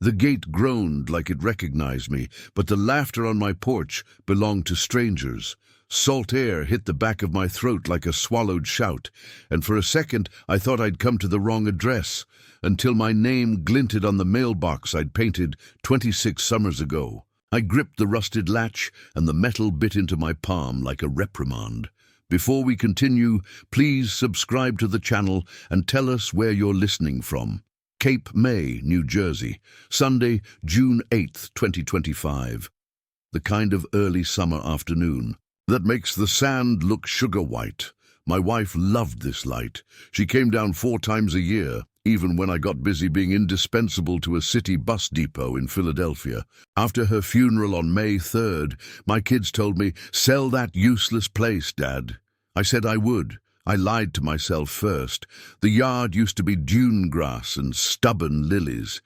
The gate groaned like it recognized me, but the laughter on my porch belonged to strangers. Salt air hit the back of my throat like a swallowed shout, and for a second I thought I'd come to the wrong address, until my name glinted on the mailbox I'd painted 26 summers ago. I gripped the rusted latch, and the metal bit into my palm like a reprimand. Before we continue, please subscribe to the channel and tell us where you're listening from. Cape May, New Jersey, Sunday, June 8th, 2025. The kind of early summer afternoon that makes the sand look sugar white. My wife loved this light. She came down 4 times a year, even when I got busy being indispensable to a city bus depot in Philadelphia. After her funeral on May 3rd, my kids told me, "Sell that useless place, Dad." I said I would. I lied to myself first. The yard used to be dune grass and stubborn lilies.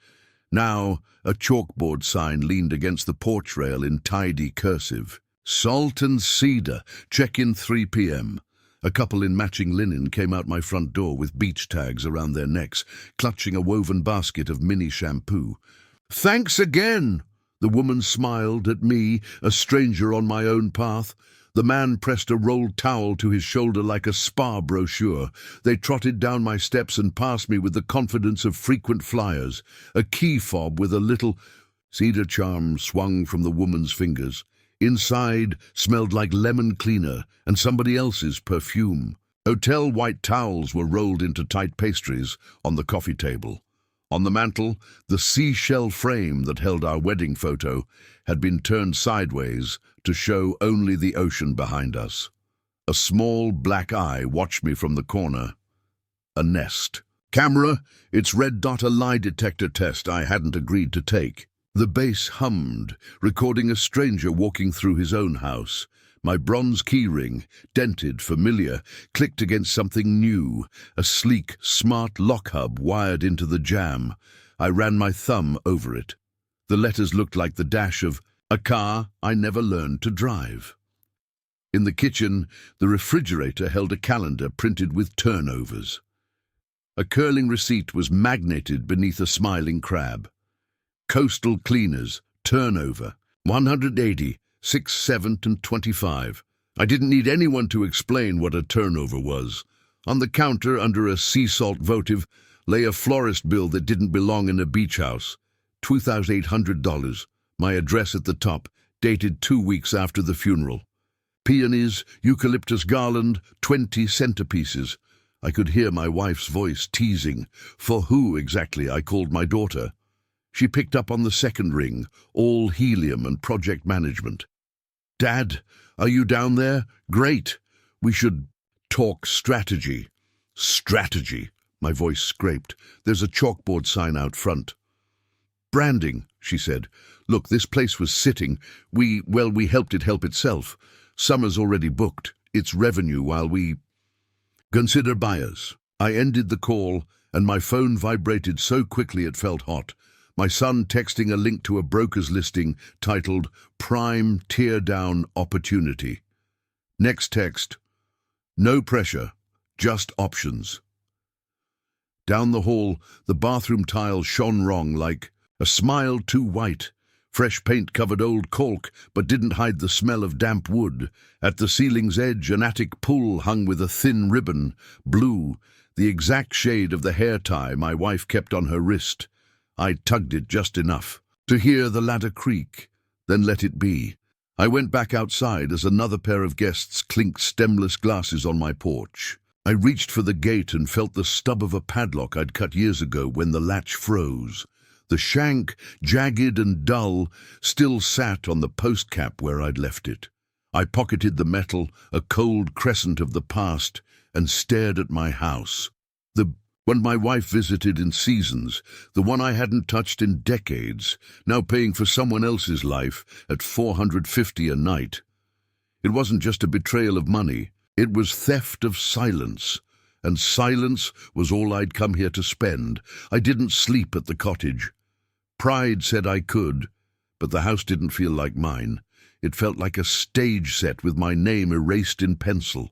Now, a chalkboard sign leaned against the porch rail in tidy cursive. Salt and Cedar, check-in 3 p.m. A couple in matching linen came out my front door with beach tags around their necks, clutching a woven basket of mini shampoo. "Thanks again!" The woman smiled at me, a stranger on my own path. The man pressed a rolled towel to his shoulder like a spa brochure. They trotted down my steps and past me with the confidence of frequent flyers. A key fob with a little cedar charm swung from the woman's fingers. Inside smelled like lemon cleaner and somebody else's perfume. Hotel white towels were rolled into tight pastries on the coffee table. On the mantel, the seashell frame that held our wedding photo had been turned sideways to show only the ocean behind us. A small black eye watched me from the corner. A nest. "Camera, it's red dot, a lie detector test I hadn't agreed to take." The bass hummed, recording a stranger walking through his own house. My bronze keyring, dented, familiar, clicked against something new, a sleek, smart lock hub wired into the jamb. I ran my thumb over it. The letters looked like the dash of a car I never learned to drive. In the kitchen, the refrigerator held a calendar printed with turnovers. A curling receipt was magneted beneath a smiling crab. Coastal cleaners, turnover, 180, 6, 7, and 25. I didn't need anyone to explain what a turnover was. On the counter, under a sea salt votive, lay a florist bill that didn't belong in a beach house. $2,800. My address at the top, dated 2 weeks after the funeral. Peonies, eucalyptus garland, 20 centerpieces. I could hear my wife's voice teasing. For who exactly, I called my daughter. She picked up on the second ring, all helium and project management. "Dad, are you down there? Great. We should talk strategy." "Strategy," my voice scraped. "There's a chalkboard sign out front." "Branding," she said. "Look, this place was sitting. We helped it help itself. Summer's already booked. It's revenue while we consider buyers." I ended the call, and my phone vibrated so quickly it felt hot. My son texting a link to a broker's listing titled Prime Teardown Opportunity. Next text, "No pressure, just options." Down the hall, the bathroom tile shone wrong, like a smile too white. Fresh paint covered old caulk, but didn't hide the smell of damp wood. At the ceiling's edge, an attic pull hung with a thin ribbon, blue, the exact shade of the hair tie my wife kept on her wrist. I tugged it just enough to hear the ladder creak, then let it be. I went back outside as another pair of guests clinked stemless glasses on my porch. I reached for the gate and felt the stub of a padlock I'd cut years ago when the latch froze. The shank, jagged and dull, still sat on the post cap where I'd left it. I pocketed the metal, a cold crescent of the past, and stared at my house. The one my wife visited in seasons, the one I hadn't touched in decades, now paying for someone else's life at $450 a night. It wasn't just a betrayal of money, it was theft of silence. And silence was all I'd come here to spend. I didn't sleep at the cottage. Pride said I could, but the house didn't feel like mine. It felt like a stage set with my name erased in pencil.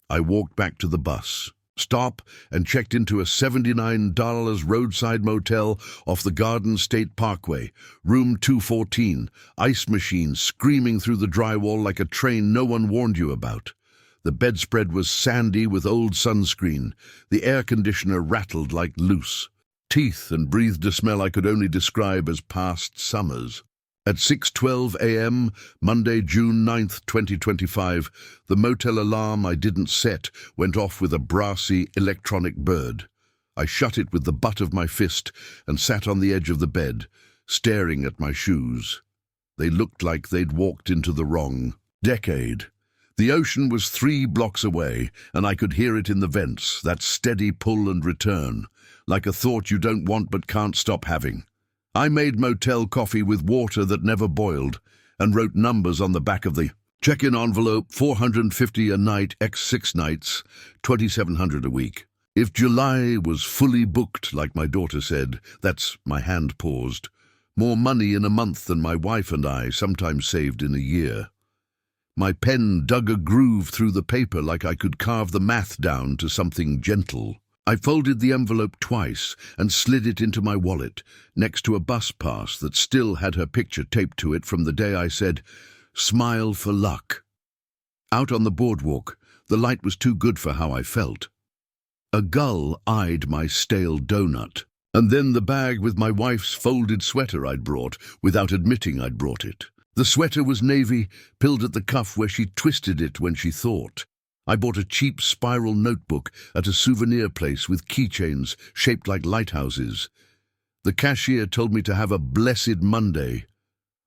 I walked back to the bus. stop, and checked into a $79 roadside motel off the Garden State Parkway, room 214, ice machine screaming through the drywall like a train no one warned you about. The bedspread was sandy with old sunscreen. The air conditioner rattled like loose. Teeth and breathed a smell I could only describe as past summers. At 6:12 a.m., Monday, June 9th, 2025, the motel alarm I didn't set went off with a brassy electronic bird. I shut it with the butt of my fist and sat on the edge of the bed, staring at my shoes. They looked like they'd walked into the wrong decade. The ocean was 3 blocks away, and I could hear it in the vents, that steady pull and return, like a thought you don't want but can't stop having. I made motel coffee with water that never boiled, and wrote numbers on the back of the check-in envelope, $450 a night, x 6 nights, $2,700 a week. If July was fully booked, like my daughter said, my hand paused, more money in a month than my wife and I sometimes saved in a year. My pen dug a groove through the paper like I could carve the math down to something gentle. I folded the envelope twice and slid it into my wallet, next to a bus pass that still had her picture taped to it from the day I said, "Smile for luck." Out on the boardwalk, the light was too good for how I felt. A gull eyed my stale donut, and then the bag with my wife's folded sweater I'd brought, without admitting I'd brought it. The sweater was navy, pilled at the cuff where she twisted it when she thought. I bought a cheap spiral notebook at a souvenir place with keychains shaped like lighthouses. The cashier told me to have a blessed Monday.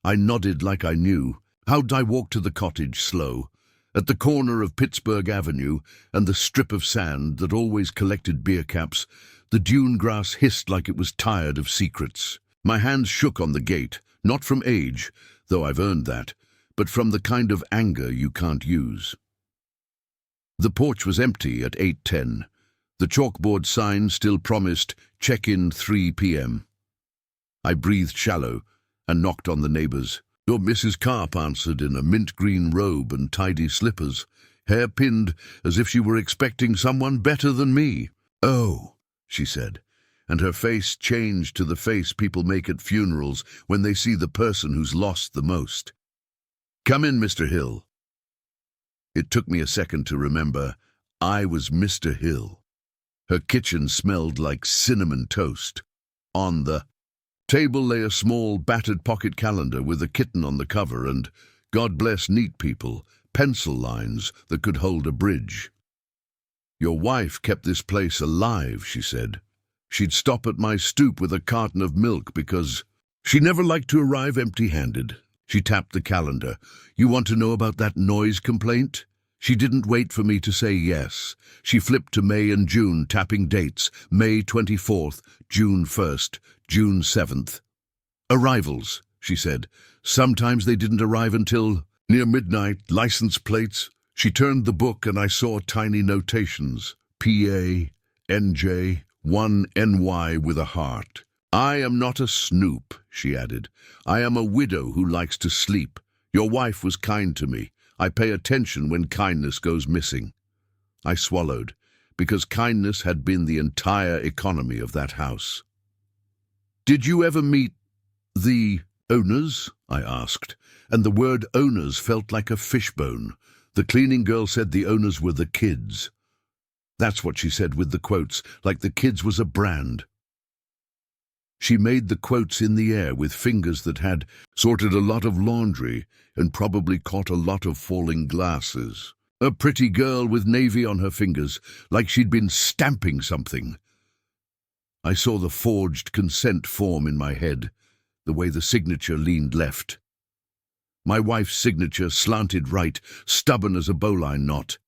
I nodded like I knew. How'd I walk to the cottage slow, at the corner of Pittsburgh Avenue and the strip of sand that always collected beer caps. The dune grass hissed like it was tired of secrets. My hands shook on the gate, not from age, though I've earned that, but from the kind of anger you can't use. The porch was empty at 8:10. The chalkboard sign still promised check-in 3 p.m. I breathed shallow and knocked on the neighbors. Your Mrs. Carp answered in a mint-green robe and tidy slippers, hair pinned as if she were expecting someone better than me. "Oh," she said, and her face changed to the face people make at funerals when they see the person who's lost the most. "Come in, Mr. Hill." It took me a second to remember I was Mr. Hill. Her kitchen smelled like cinnamon toast. On the table lay a small, battered pocket calendar with a kitten on the cover and, God bless neat people, pencil lines that could hold a bridge. "Your wife kept this place alive," she said. "She'd stop at my stoop with a carton of milk because she never liked to arrive empty-handed." She tapped the calendar. "You want to know about that noise complaint?" She didn't wait for me to say yes. She flipped to May and June, tapping dates. May 24th, June 1st, June 7th. "Arrivals," she said. "Sometimes they didn't arrive until near midnight. License plates." She turned the book and I saw tiny notations. PA, NJ, 1NY with a heart. "I am not a snoop," she added. "I am a widow who likes to sleep. Your wife was kind to me. I pay attention when kindness goes missing." I swallowed, because kindness had been the entire economy of that house. "Did you ever meet the owners?" I asked, and the word owners felt like a fishbone. The cleaning girl said the owners were the kids. That's what she said with the quotes, like the kids was a brand. She made the quotes in the air with fingers that had sorted a lot of laundry and probably caught a lot of falling glasses. A pretty girl with navy on her fingers, like she'd been stamping something. I saw the forged consent form in my head, the way the signature leaned left. My wife's signature slanted right, stubborn as a bowline knot.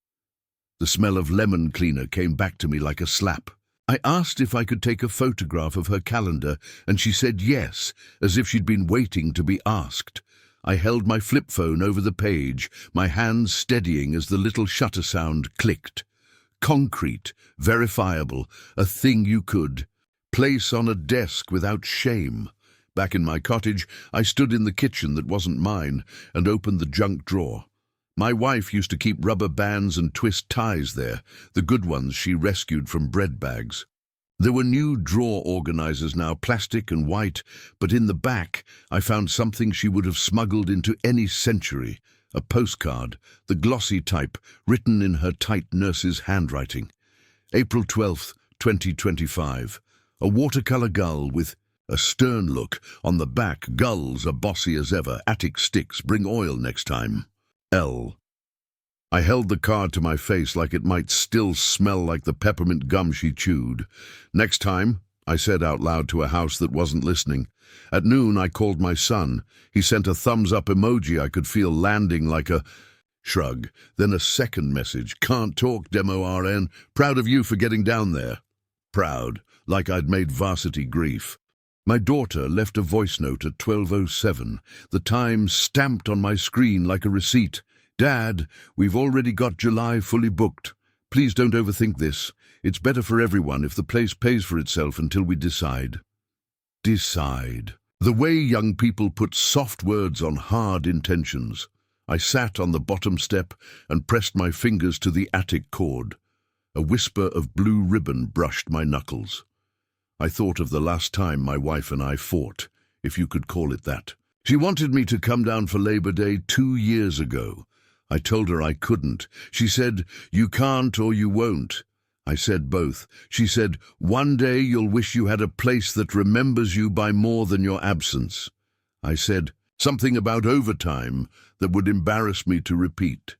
The smell of lemon cleaner came back to me like a slap. I asked if I could take a photograph of her calendar, and she said yes, as if she'd been waiting to be asked. I held my flip phone over the page, my hands steadying as the little shutter sound clicked. Concrete, verifiable, a thing you could place on a desk without shame. Back in my cottage, I stood in the kitchen that wasn't mine and opened the junk drawer. My wife used to keep rubber bands and twist ties there, the good ones she rescued from bread bags. There were new drawer organizers now, plastic and white, but in the back I found something she would have smuggled into any century, a postcard, the glossy type, written in her tight nurse's handwriting. April 12th, 2025. A watercolor gull with a stern look. On the back, gulls are bossy as ever. Attic sticks, bring oil next time. L. I held the card to my face like it might still smell like the peppermint gum she chewed. Next time, I said out loud to a house that wasn't listening. At noon, I called my son. He sent a thumbs-up emoji I could feel landing like a shrug. Then a second message. Can't talk, Demo RN. Proud of you for getting down there. Proud, like I'd made varsity grief. My daughter left a voice note at 12:07, the time stamped on my screen like a receipt. Dad, we've already got July fully booked. Please don't overthink this. It's better for everyone if the place pays for itself until we decide. Decide. The way young people put soft words on hard intentions. I sat on the bottom step and pressed my fingers to the attic cord. A whisper of blue ribbon brushed my knuckles. I thought of the last time my wife and I fought, if you could call it that. She wanted me to come down for Labor Day 2 years ago. I told her I couldn't. She said, you can't or you won't. I said both. She said, one day you'll wish you had a place that remembers you by more than your absence. I said, something about overtime that would embarrass me to repeat.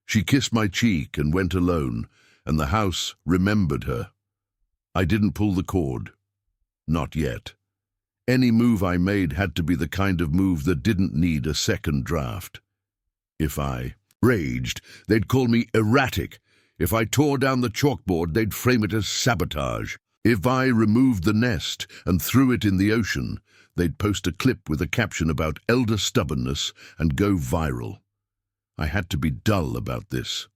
She kissed my cheek and went alone, and the house remembered her. I didn't pull the cord. Not yet. Any move I made had to be the kind of move that didn't need a second draft. If I raged, they'd call me erratic. If I tore down the chalkboard, they'd frame it as sabotage. If I removed the nest and threw it in the ocean, they'd post a clip with a caption about elder stubbornness and go viral. I had to be dull about this.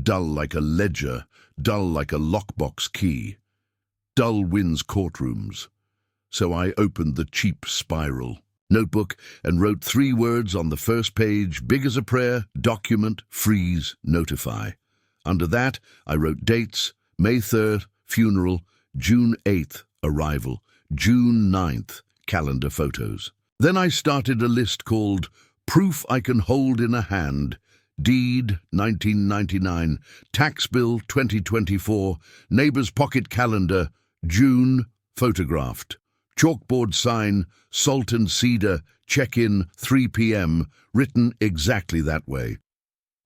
Dull like a ledger, dull like a lockbox key. Dull wins courtrooms. So I opened the cheap spiral notebook and wrote 3 words on the first page, big as a prayer: document, freeze, notify. Under that, I wrote dates: May 3rd, funeral; June 8th, arrival; June 9th, calendar photos. Then I started a list called Proof I Can Hold in a Hand, Deed 1999, Tax Bill 2024, Neighbor's Pocket Calendar, June, photographed. Chalkboard sign, Salt and Cedar, check-in 3 p.m, written exactly that way.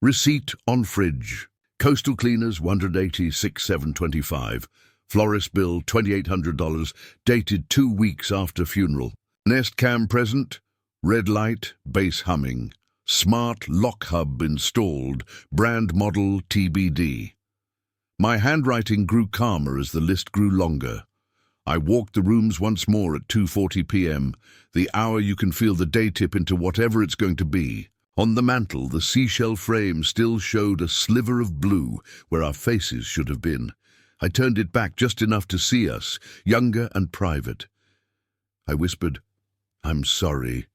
Receipt on fridge. Coastal Cleaners, $186,725. Florist bill, $2,800, dated 2 weeks after funeral. Nest cam present, red light, bass humming. Smart lock hub installed, brand model TBD. My handwriting grew calmer as the list grew longer. I walked the rooms once more at 2:40 p.m, the hour you can feel the day tip into whatever it's going to be. On the mantel, the seashell frame still showed a sliver of blue where our faces should have been. I turned it back just enough to see us, younger and private. I whispered, I'm sorry,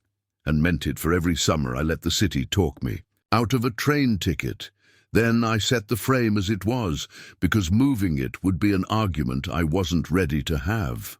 and meant it for every summer I let the city talk me out of a train ticket. Then I set the frame as it was, because moving it would be an argument I wasn't ready to have.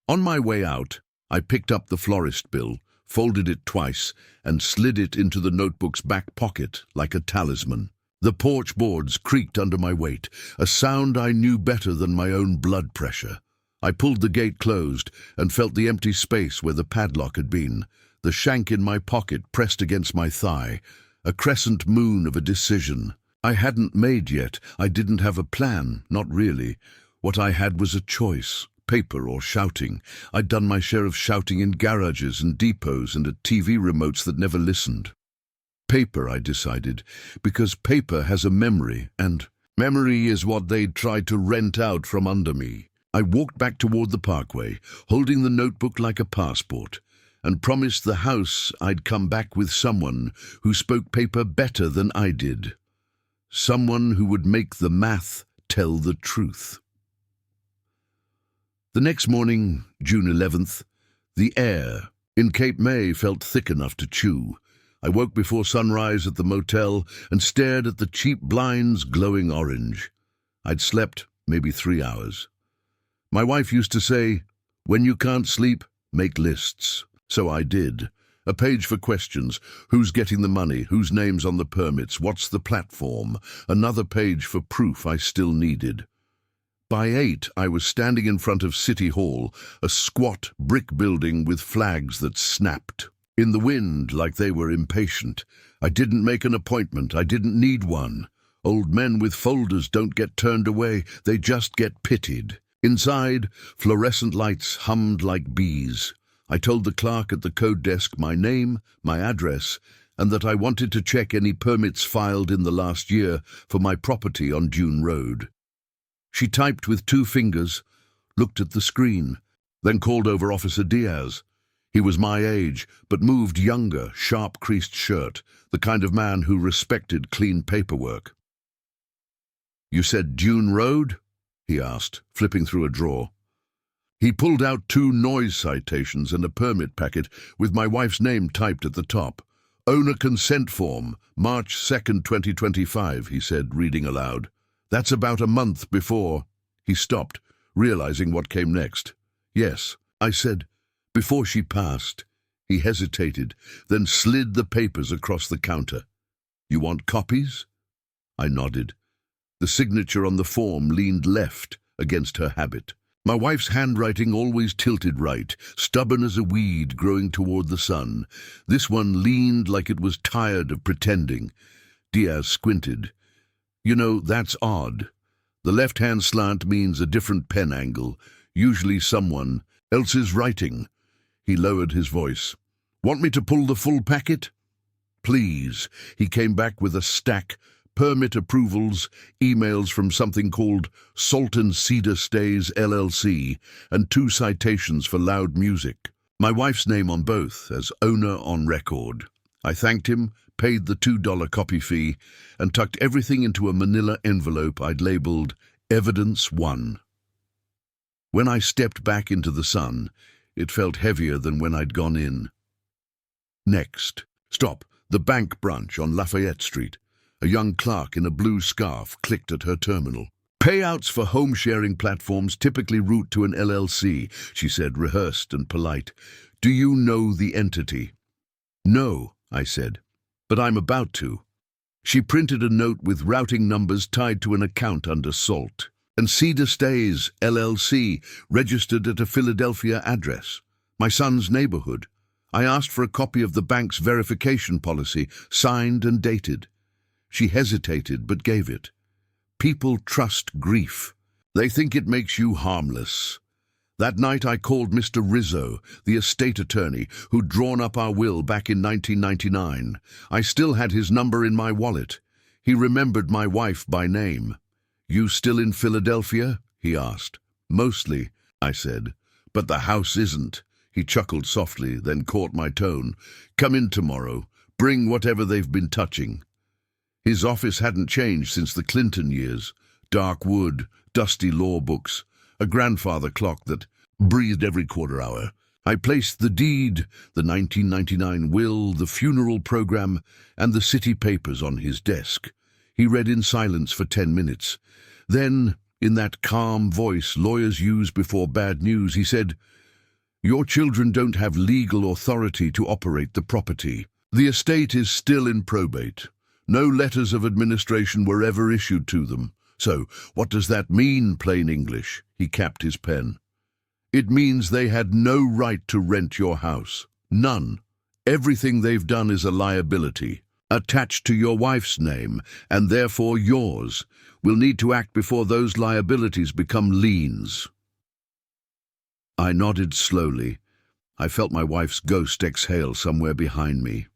On my way out, I picked up the florist bill, folded it twice, and slid it into the notebook's back pocket like a talisman. The porch boards creaked under my weight, a sound I knew better than my own blood pressure. I pulled the gate closed and felt the empty space where the padlock had been, the shank in my pocket pressed against my thigh, a crescent moon of a decision. I hadn't made yet. I didn't have a plan, not really. What I had was a choice, paper or shouting. I'd done my share of shouting in garages and depots and at TV remotes that never listened. Paper, I decided, because paper has a memory, and memory is what they'd tried to rent out from under me. I walked back toward the parkway, holding the notebook like a passport, and promised the house I'd come back with someone who spoke paper better than I did. Someone who would make the math tell the truth. The next morning, June 11th, the air in Cape May felt thick enough to chew. I woke before sunrise at the motel and stared at the cheap blinds glowing orange. I'd slept maybe 3 hours. My wife used to say, "When you can't sleep, make lists." So I did. A page for questions. Who's getting the money? Whose name's on the permits? What's the platform? Another page for proof I still needed. By 8, I was standing in front of City Hall, a squat brick building with flags that snapped in the wind like they were impatient. I didn't make an appointment. I didn't need one. Old men with folders don't get turned away. They just get pitied. Inside, fluorescent lights hummed like bees. I told the clerk at the code desk my name, my address, and that I wanted to check any permits filed in the last year for my property on Dune Road. She typed with 2 fingers, looked at the screen, then called over Officer Diaz. He was my age, but moved younger, sharp-creased shirt, the kind of man who respected clean paperwork. "You said Dune Road?" he asked, flipping through a drawer. He pulled out 2 noise citations and a permit packet with my wife's name typed at the top. "Owner consent form, March 2nd, 2025, he said, reading aloud. "That's about a month before." He stopped, realizing what came next. "Yes," I said. Before she passed, he hesitated, then slid the papers across the counter. "You want copies?" I nodded. The signature on the form leaned left against her habit. My wife's handwriting always tilted right, stubborn as a weed growing toward the sun. This one leaned like it was tired of pretending. Diaz squinted. "You know, that's odd. The left-hand slant means a different pen angle, usually someone else's writing." He lowered his voice. "Want me to pull the full packet?" "Please." He came back with a stack, permit approvals, emails from something called Salt and Cedar Stays LLC, and 2 citations for loud music. My wife's name on both, as owner on record. I thanked him, paid the $2 copy fee, and tucked everything into a manila envelope I'd labeled Evidence 1. When I stepped back into the sun, it felt heavier than when I'd gone in. Next. Stop. The bank branch on Lafayette Street. A young clerk in a blue scarf clicked at her terminal. "Payouts for home-sharing platforms typically route to an LLC, she said, rehearsed and polite. "Do you know the entity?" "No," I said, "but I'm about to." She printed a note with routing numbers tied to an account under Salt. "And Cedar Stays, LLC, registered at a Philadelphia address. My son's neighborhood. I asked for a copy of the bank's verification policy, signed and dated." She hesitated, but gave it. "People trust grief. They think it makes you harmless." That night I called Mr. Rizzo, the estate attorney, who'd drawn up our will back in 1999. I still had his number in my wallet. He remembered my wife by name. "You still in Philadelphia?" he asked. "Mostly," I said. "But the house isn't." He chuckled softly, then caught my tone. "Come in tomorrow. Bring whatever they've been touching." His office hadn't changed since the Clinton years. Dark wood, dusty law books, a grandfather clock that breathed every quarter hour. I placed the deed, the 1999 will, the funeral program, and the city papers on his desk. He read in silence for 10 minutes. Then, in that calm voice lawyers use before bad news, he said, "Your children don't have legal authority to operate the property. The estate is still in probate. No letters of administration were ever issued to them. So, what does that mean, plain English?" He capped his pen. "It means they had no right to rent your house. None. Everything they've done is a liability, attached to your wife's name, and therefore yours. We'll need to act before those liabilities become liens." I nodded slowly. I felt my wife's ghost exhale somewhere behind me.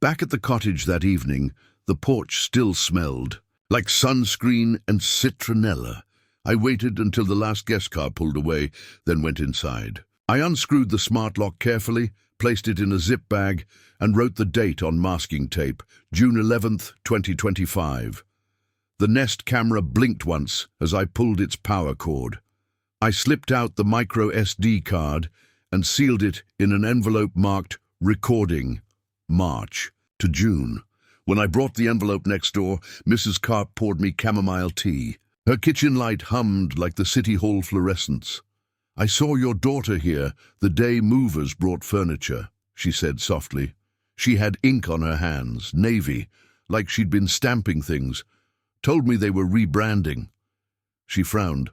Back at the cottage that evening, the porch still smelled like sunscreen and citronella. I waited until the last guest car pulled away, then went inside. I unscrewed the smart lock carefully, placed it in a zip bag, and wrote the date on masking tape, June 11th, 2025. The Nest camera blinked once as I pulled its power cord. I slipped out the micro SD card and sealed it in an envelope marked Recording March to June. When I brought the envelope next door, Mrs. Carp poured me chamomile tea. Her kitchen light hummed like the City Hall fluorescence. "I saw your daughter here the day movers brought furniture," she said softly. She had ink on her hands, navy, like she'd been stamping things. Told me they were rebranding. She frowned.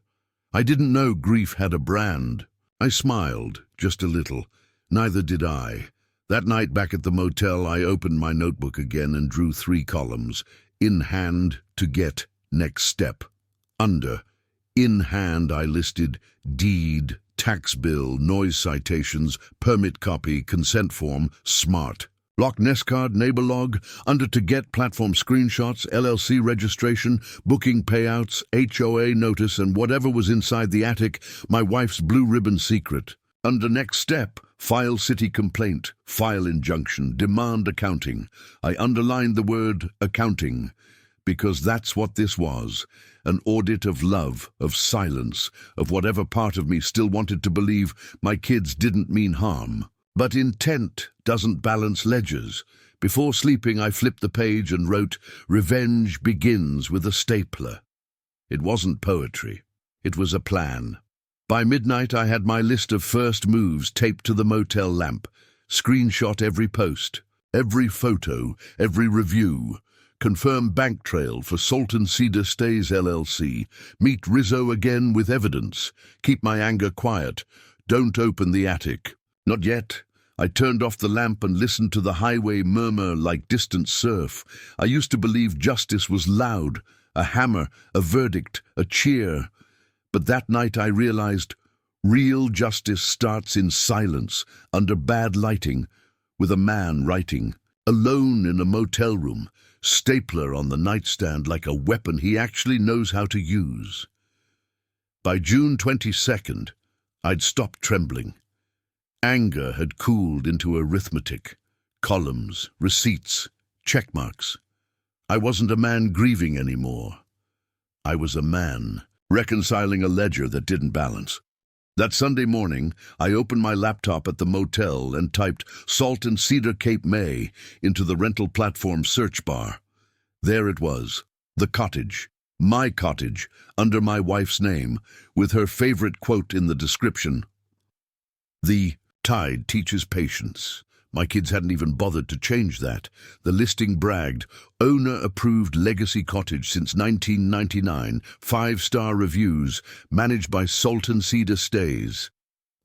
I didn't know grief had a brand. I smiled, just a little. Neither did I. That night back at the motel, I opened my notebook again and drew 3 columns. In hand, to get, next step. Under, in hand, I listed deed, tax bill, noise citations, permit copy, consent form, smart. Loch Ness card, neighbor log, under to get, platform screenshots, LLC registration, booking payouts, HOA notice, and whatever was inside the attic, my wife's blue ribbon secret. Under next step, file city complaint, file injunction, demand accounting. I underlined the word accounting, because that's what this was, an audit of love, of silence, of whatever part of me still wanted to believe my kids didn't mean harm. But intent doesn't balance ledgers. Before sleeping, I flipped the page and wrote, "Revenge begins with a stapler." It wasn't poetry. It was a plan. By midnight, I had my list of first moves taped to the motel lamp, screenshot every post, every photo, every review. Confirm bank trail for Salt and Cedar Stays LLC. Meet Rizzo again with evidence. Keep my anger quiet. Don't open the attic. Not yet. I turned off the lamp and listened to the highway murmur like distant surf. I used to believe justice was loud, a hammer, a verdict, a cheer. But that night I realized real justice starts in silence, under bad lighting, with a man writing, alone in a motel room, stapler on the nightstand like a weapon he actually knows how to use. By June 22nd, I'd stopped trembling. Anger had cooled into arithmetic, columns, receipts, checkmarks. I wasn't a man grieving anymore. I was a man reconciling a ledger that didn't balance. That Sunday morning, I opened my laptop at the motel and typed Salt and Cedar Cape May into the rental platform search bar. There it was, the cottage, my cottage, under my wife's name, with her favorite quote in the description. The tide teaches patience. My kids hadn't even bothered to change that. The listing bragged, owner-approved legacy cottage since 1999, 5-star reviews, managed by Salt and Cedar Stays.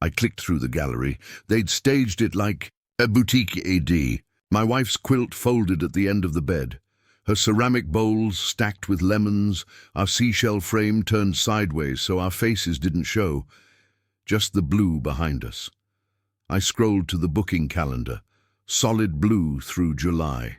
I clicked through the gallery. They'd staged it like a boutique AD. My wife's quilt folded at the end of the bed. Her ceramic bowls stacked with lemons, our seashell frame turned sideways so our faces didn't show. Just the blue behind us. I scrolled to the booking calendar, solid blue through July.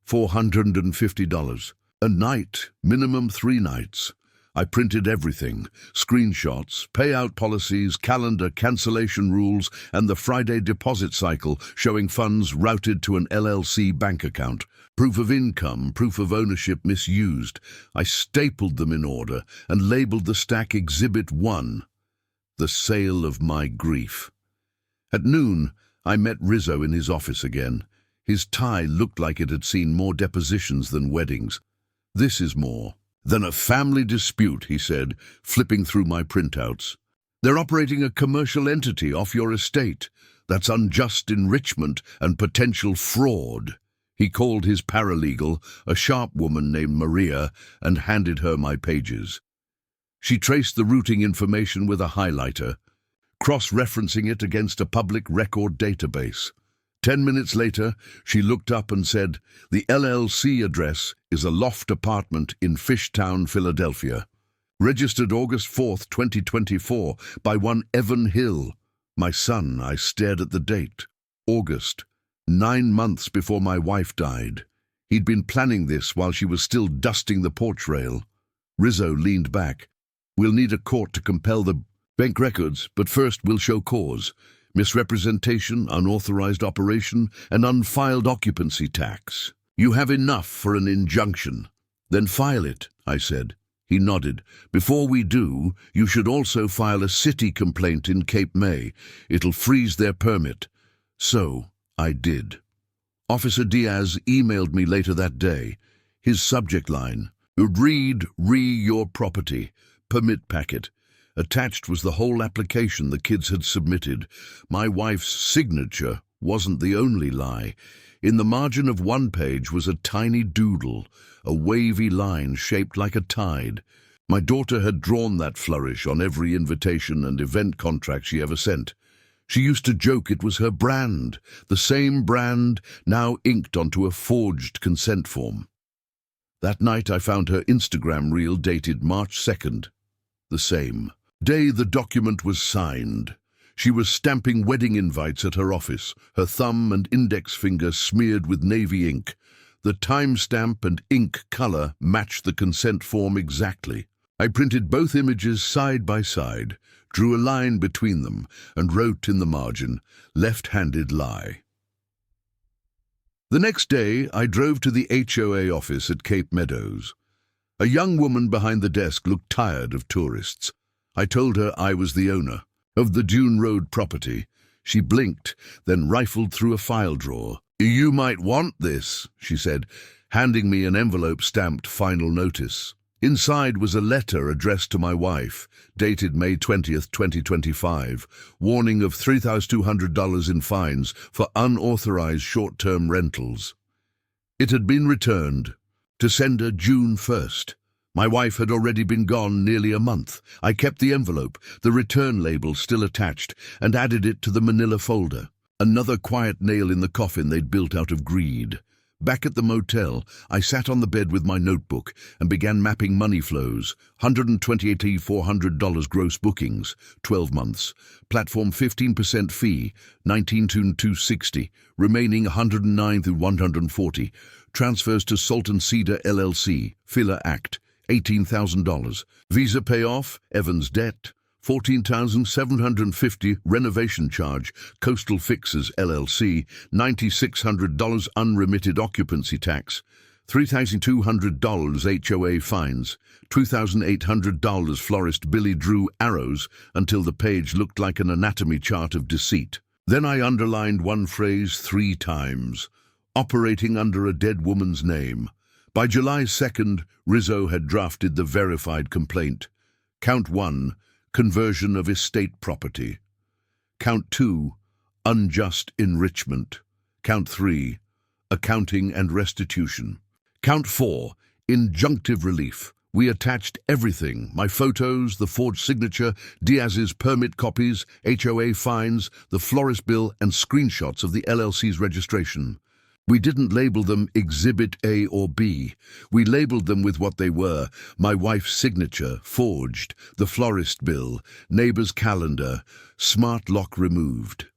$450. A night, minimum 3 nights. I printed everything, screenshots, payout policies, calendar cancellation rules, and the Friday deposit cycle showing funds routed to an LLC bank account. Proof of income, proof of ownership misused. I stapled them in order and labeled the stack Exhibit 1, the sale of my grief. At noon, I met Rizzo in his office again. His tie looked like it had seen more depositions than weddings. "This is more than a family dispute," he said, flipping through my printouts. "They're operating a commercial entity off your estate. That's unjust enrichment and potential fraud." He called his paralegal, a sharp woman named Maria, and handed her my pages. She traced the routing information with a highlighter, cross-referencing it against a public record database. 10 minutes later, she looked up and said, "The LLC address is a loft apartment in Fishtown, Philadelphia. Registered August 4th, 2024, by one Evan Hill." My son, I stared at the date. August, 9 months before my wife died. He'd been planning this while she was still dusting the porch rail. Rizzo leaned back. "We'll need a court to compel the bank records, but first we'll show cause. Misrepresentation, unauthorized operation, and unfiled occupancy tax. You have enough for an injunction." "Then file it," I said. He nodded. "Before we do, you should also file a city complaint in Cape May. It'll freeze their permit." So I did. Officer Diaz emailed me later that day. His subject line, "Read your property. Permit packet." Attached was the whole application the kids had submitted. My wife's signature wasn't the only lie. In the margin of one page was a tiny doodle, a wavy line shaped like a tide. My daughter had drawn that flourish on every invitation and event contract she ever sent. She used to joke it was her brand, the same brand now inked onto a forged consent form. That night I found her Instagram reel dated March 2nd. The same day the document was signed. She was stamping wedding invites at her office, her thumb and index finger smeared with navy ink. The timestamp and ink color matched the consent form exactly. I printed both images side by side, drew a line between them, and wrote in the margin, "Left-handed lie." The next day, I drove to the HOA office at Cape Meadows. A young woman behind the desk looked tired of tourists. I told her I was the owner of the Dune Road property. She blinked, then rifled through a file drawer. "You might want this," she said, handing me an envelope stamped "Final Notice." Inside was a letter addressed to my wife, dated May 20th, 2025, warning of $3,200 in fines for unauthorized short-term rentals. It had been returned to sender June 1st. My wife had already been gone nearly a month. I kept the envelope, the return label still attached, and added it to the manila folder. Another quiet nail in the coffin they'd built out of greed. Back at the motel, I sat on the bed with my notebook and began mapping money flows. $128,400 gross bookings, 12 months. Platform 15% fee, $19,260. Remaining $109,140. Transfers to Salt and Cedar LLC, Filler Act, $18,000. Visa payoff, Evans debt, $14,750 renovation charge, Coastal Fixers LLC, $9,600 unremitted occupancy tax, $3,200 HOA fines, $2,800 florist Billy drew arrows until the page looked like an anatomy chart of deceit. Then I underlined one phrase 3 times, operating under a dead woman's name. By July 2nd, Rizzo had drafted the verified complaint. Count 1, conversion of estate property. Count 2, unjust enrichment. Count 3, accounting and restitution. Count 4, injunctive relief. We attached everything, my photos, the forged signature, Diaz's permit copies, HOA fines, the florist bill, and screenshots of the LLC's registration. We didn't label them Exhibit A or B. We labeled them with what they were: my wife's signature, forged, the florist bill, neighbor's calendar, smart lock removed.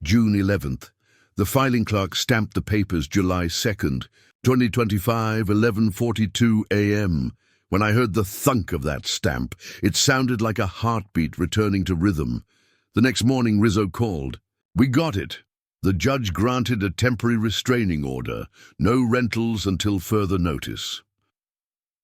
June 11th. The filing clerk stamped the papers July 2nd, 2025, 11:42 a.m. When I heard the thunk of that stamp, it sounded like a heartbeat returning to rhythm. The next morning, Rizzo called. "We got it." The judge granted a temporary restraining order, no rentals until further notice.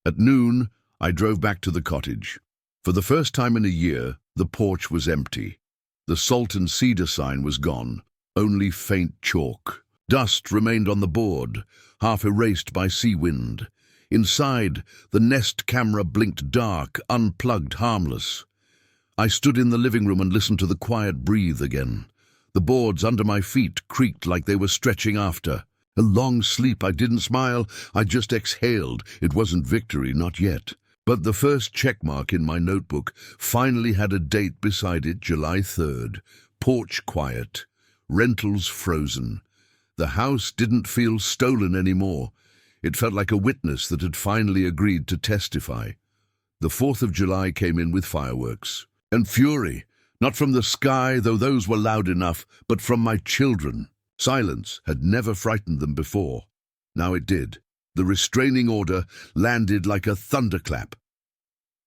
At noon, I drove back to the cottage. For the first time in a year, the porch was empty. The Salt and Cedar sign was gone, only faint chalk. Dust remained on the board, half erased by sea wind. Inside, the Nest camera blinked dark, unplugged, harmless. I stood in the living room and listened to the quiet breathe again. The boards under my feet creaked like they were stretching after. A long sleep. I didn't smile. I just exhaled. It wasn't victory, not yet. But the first checkmark in my notebook finally had a date beside it, July 3rd. Porch quiet. Rentals frozen. The house didn't feel stolen anymore. It felt like a witness that had finally agreed to testify. The 4th of July came in with fireworks. And fury. Not from the sky, though those were loud enough, but from my children. Silence had never frightened them before. Now it did. The restraining order landed like a thunderclap.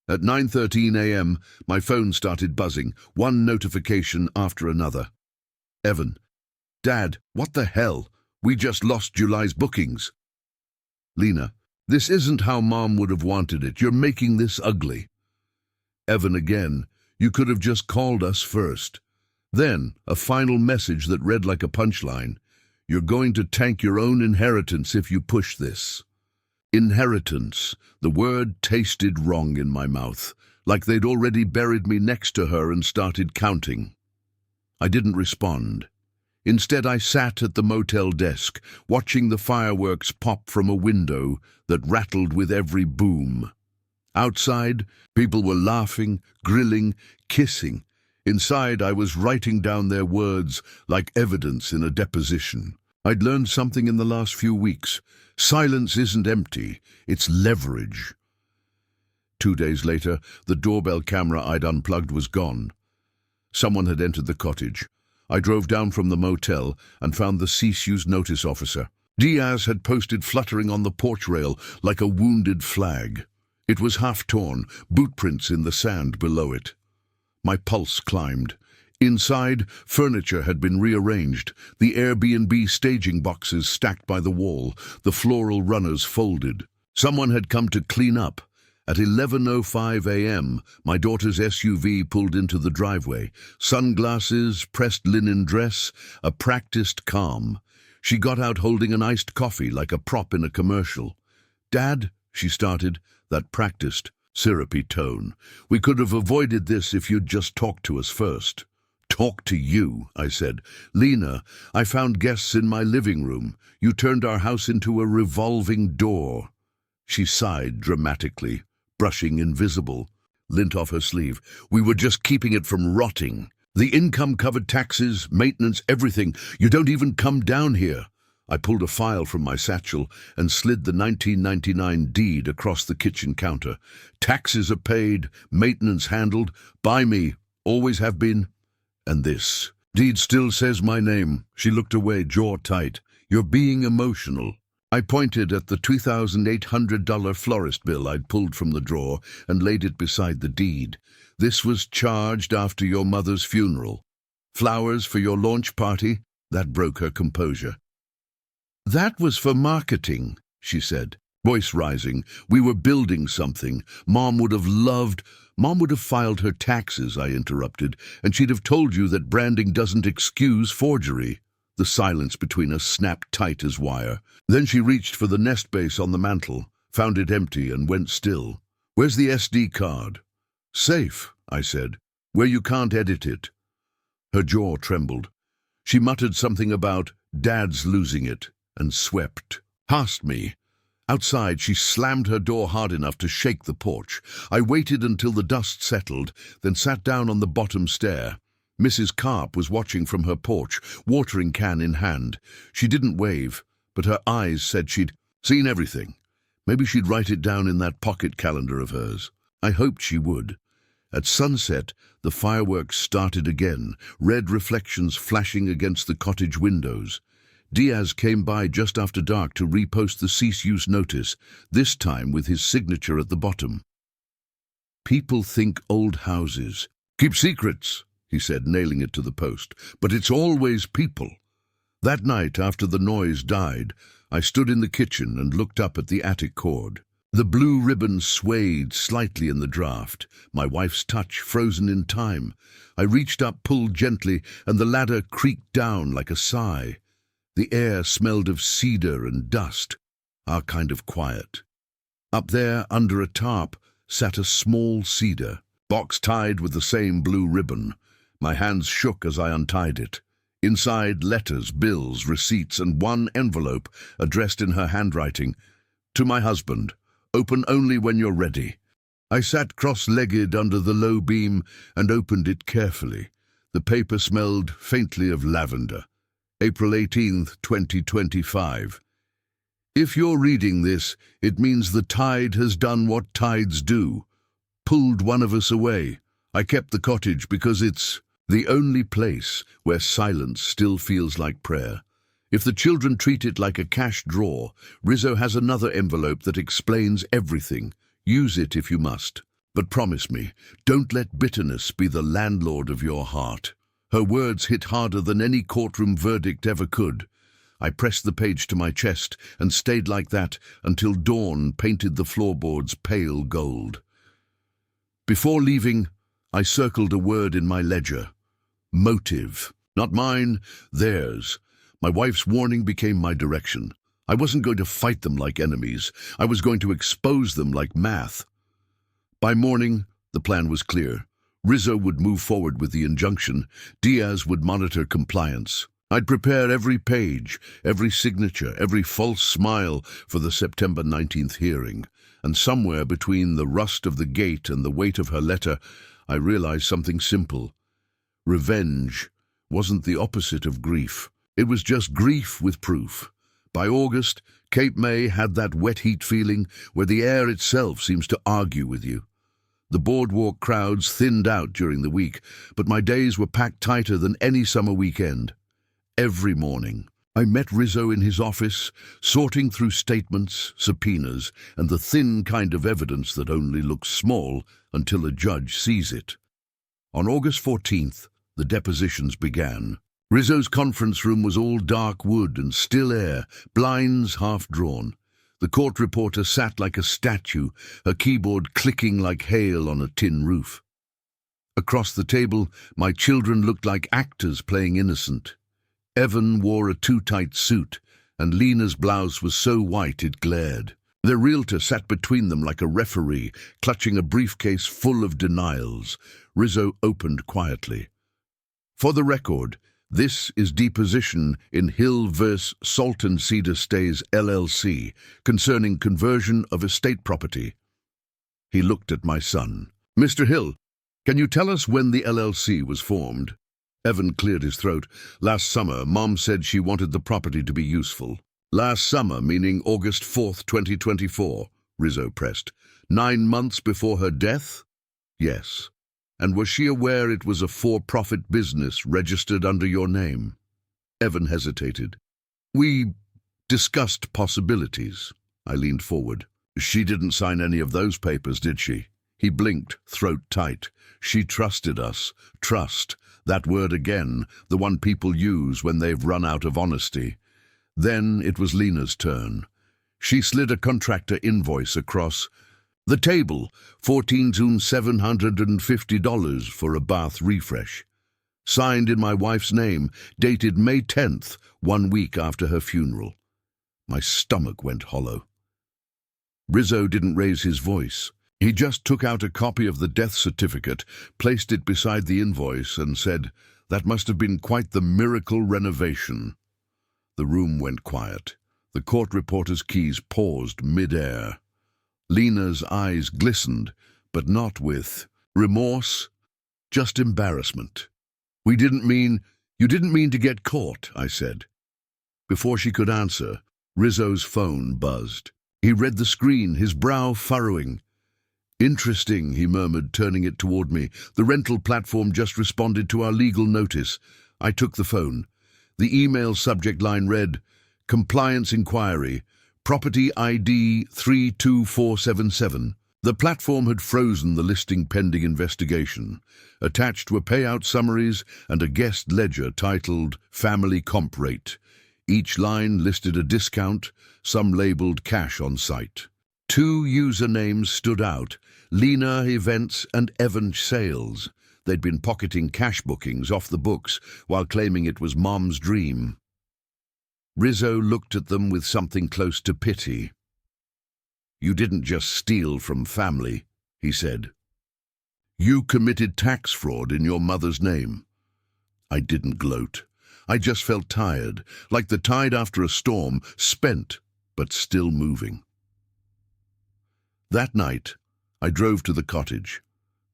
At 9:13 a.m., my phone started buzzing, one notification after another. Evan. Dad, what the hell? We just lost July's bookings. Lena. This isn't how Mom would have wanted it. You're making this ugly. Evan again. You could have just called us first. Then, a final message that read like a punchline. You're going to tank your own inheritance if you push this. Inheritance. The word tasted wrong in my mouth, like they'd already buried me next to her and started counting. I didn't respond. Instead, I sat at the motel desk, watching the fireworks pop from a window that rattled with every boom. Outside, people were laughing, grilling, kissing. Inside, I was writing down their words like evidence in a deposition. I'd learned something in the last few weeks. Silence isn't empty, it's leverage. 2 days later, the doorbell camera I'd unplugged was gone. Someone had entered the cottage. I drove down from the motel and found the cease use notice officer. Diaz had posted fluttering on the porch rail like a wounded flag. It was half-torn, bootprints in the sand below it. My pulse climbed. Inside, furniture had been rearranged, the Airbnb staging boxes stacked by the wall, the floral runners folded. Someone had come to clean up. At 11:05 a.m., my daughter's SUV pulled into the driveway. Sunglasses, pressed linen dress, a practiced calm. She got out holding an iced coffee like a prop in a commercial. "Dad," she started, that practiced, syrupy tone. "We could have avoided this if you'd just talked to us first." "Talk to you," I said. "Lena, I found guests in my living room. You turned our house into a revolving door." She sighed dramatically, brushing invisible lint off her sleeve. "We were just keeping it from rotting. The income covered taxes, maintenance, everything. You don't even come down here." I pulled a file from my satchel and slid the 1999 deed across the kitchen counter. "Taxes are paid, maintenance handled, by me, always have been. And this deed still says my name." She looked away, jaw tight. "You're being emotional." I pointed at the $2,800 florist bill I'd pulled from the drawer and laid it beside the deed. "This was charged after your mother's funeral. Flowers for your launch party?" That broke her composure. "That was for marketing," she said, voice rising. "We were building something. Mom would have filed her taxes," I interrupted, "and she'd have told you that branding doesn't excuse forgery." The silence between us snapped tight as wire. Then she reached for the nest base on the mantel, found it empty, and went still. "Where's the SD card?" "Safe," I said, "where you can't edit it." Her jaw trembled. She muttered something about Dad's losing it, and swept past me. Outside, she slammed her door hard enough to shake the porch. I waited until the dust settled, then sat down on the bottom stair. Mrs. Karp was watching from her porch, watering can in hand. She didn't wave, but her eyes said she'd seen everything. Maybe she'd write it down in that pocket calendar of hers. I hoped she would. At sunset, the fireworks started again, red reflections flashing against the cottage windows. Diaz came by just after dark to repost the cease-use notice, this time with his signature at the bottom. "People think old houses keep secrets," he said, nailing it to the post, "but it's always people." That night, after the noise died, I stood in the kitchen and looked up at the attic cord. The blue ribbon swayed slightly in the draft, my wife's touch frozen in time. I reached up, pulled gently, and the ladder creaked down like a sigh. The air smelled of cedar and dust, our kind of quiet. Up there, under a tarp, sat a small cedar, box tied with the same blue ribbon. My hands shook as I untied it. Inside, letters, bills, receipts, and one envelope addressed in her handwriting. "To my husband. Open only when you're ready." I sat cross-legged under the low beam and opened it carefully. The paper smelled faintly of lavender. April 18th, 2025. If you're reading this, it means the tide has done what tides do. Pulled one of us away. I kept the cottage because it's the only place where silence still feels like prayer. If the children treat it like a cash drawer, Rizzo has another envelope that explains everything. Use it if you must. But promise me, don't let bitterness be the landlord of your heart. Her words hit harder than any courtroom verdict ever could. I pressed the page to my chest and stayed like that until dawn painted the floorboards pale gold. Before leaving, I circled a word in my ledger. Motive. Not mine, theirs. My wife's warning became my direction. I wasn't going to fight them like enemies. I was going to expose them like math. By morning, the plan was clear. Rizzo would move forward with the injunction. Diaz would monitor compliance. I'd prepare every page, every signature, every false smile for the September 19th hearing. And somewhere between the rust of the gate and the weight of her letter, I realized something simple. Revenge wasn't the opposite of grief. It was just grief with proof. By August, Cape May had that wet heat feeling where the air itself seems to argue with you. The boardwalk crowds thinned out during the week, but my days were packed tighter than any summer weekend. Every morning, I met Rizzo in his office, sorting through statements, subpoenas, and the thin kind of evidence that only looks small until a judge sees it. On August 14th, the depositions began. Rizzo's conference room was all dark wood and still air, blinds half drawn. The court reporter sat like a statue, her keyboard clicking like hail on a tin roof. Across the table, my children looked like actors playing innocent. Evan wore a too-tight suit, and Lena's blouse was so white it glared. Their realtor sat between them like a referee, clutching a briefcase full of denials. Rizzo opened quietly. For the record, this is deposition in Hill v. Salt and Cedar Stays LLC concerning conversion of estate property. He looked at my son. Mr. Hill, can you tell us when the LLC was formed? Evan cleared his throat. Last summer, Mom said she wanted the property to be useful. Last summer, meaning August 4th, 2024, Rizzo pressed. 9 months before her death? Yes. And was she aware it was a for-profit business registered under your name? Evan hesitated. We discussed possibilities. I leaned forward. She didn't sign any of those papers, did she? He blinked, throat tight. She trusted us. Trust. That word again, the one people use when they've run out of honesty. Then it was Lena's turn. She slid a contractor invoice across. The table, $14,750 for a bath refresh. Signed in my wife's name, dated May 10th, 1 week after her funeral. My stomach went hollow. Rizzo didn't raise his voice. He just took out a copy of the death certificate, placed it beside the invoice, and said, "That must have been quite the miracle renovation." The room went quiet. The court reporter's keys paused mid-air. Lena's eyes glistened, but not with remorse, just embarrassment. You didn't mean to get caught," I said. Before she could answer, Rizzo's phone buzzed. He read the screen, his brow furrowing. "Interesting," he murmured, turning it toward me. "The rental platform just responded to our legal notice." I took the phone. The email subject line read, "Compliance Inquiry. Property ID 32477. The platform had frozen the listing pending investigation. Attached were payout summaries and a guest ledger titled Family Comp Rate. Each line listed a discount, some labeled cash on site. 2 usernames stood out, Lena Events and Evan Sales. They'd been pocketing cash bookings off the books while claiming it was Mom's dream. Rizzo looked at them with something close to pity. "You didn't just steal from family," he said. "You committed tax fraud in your mother's name." I didn't gloat. I just felt tired, like the tide after a storm, spent, but still moving. That night, I drove to the cottage.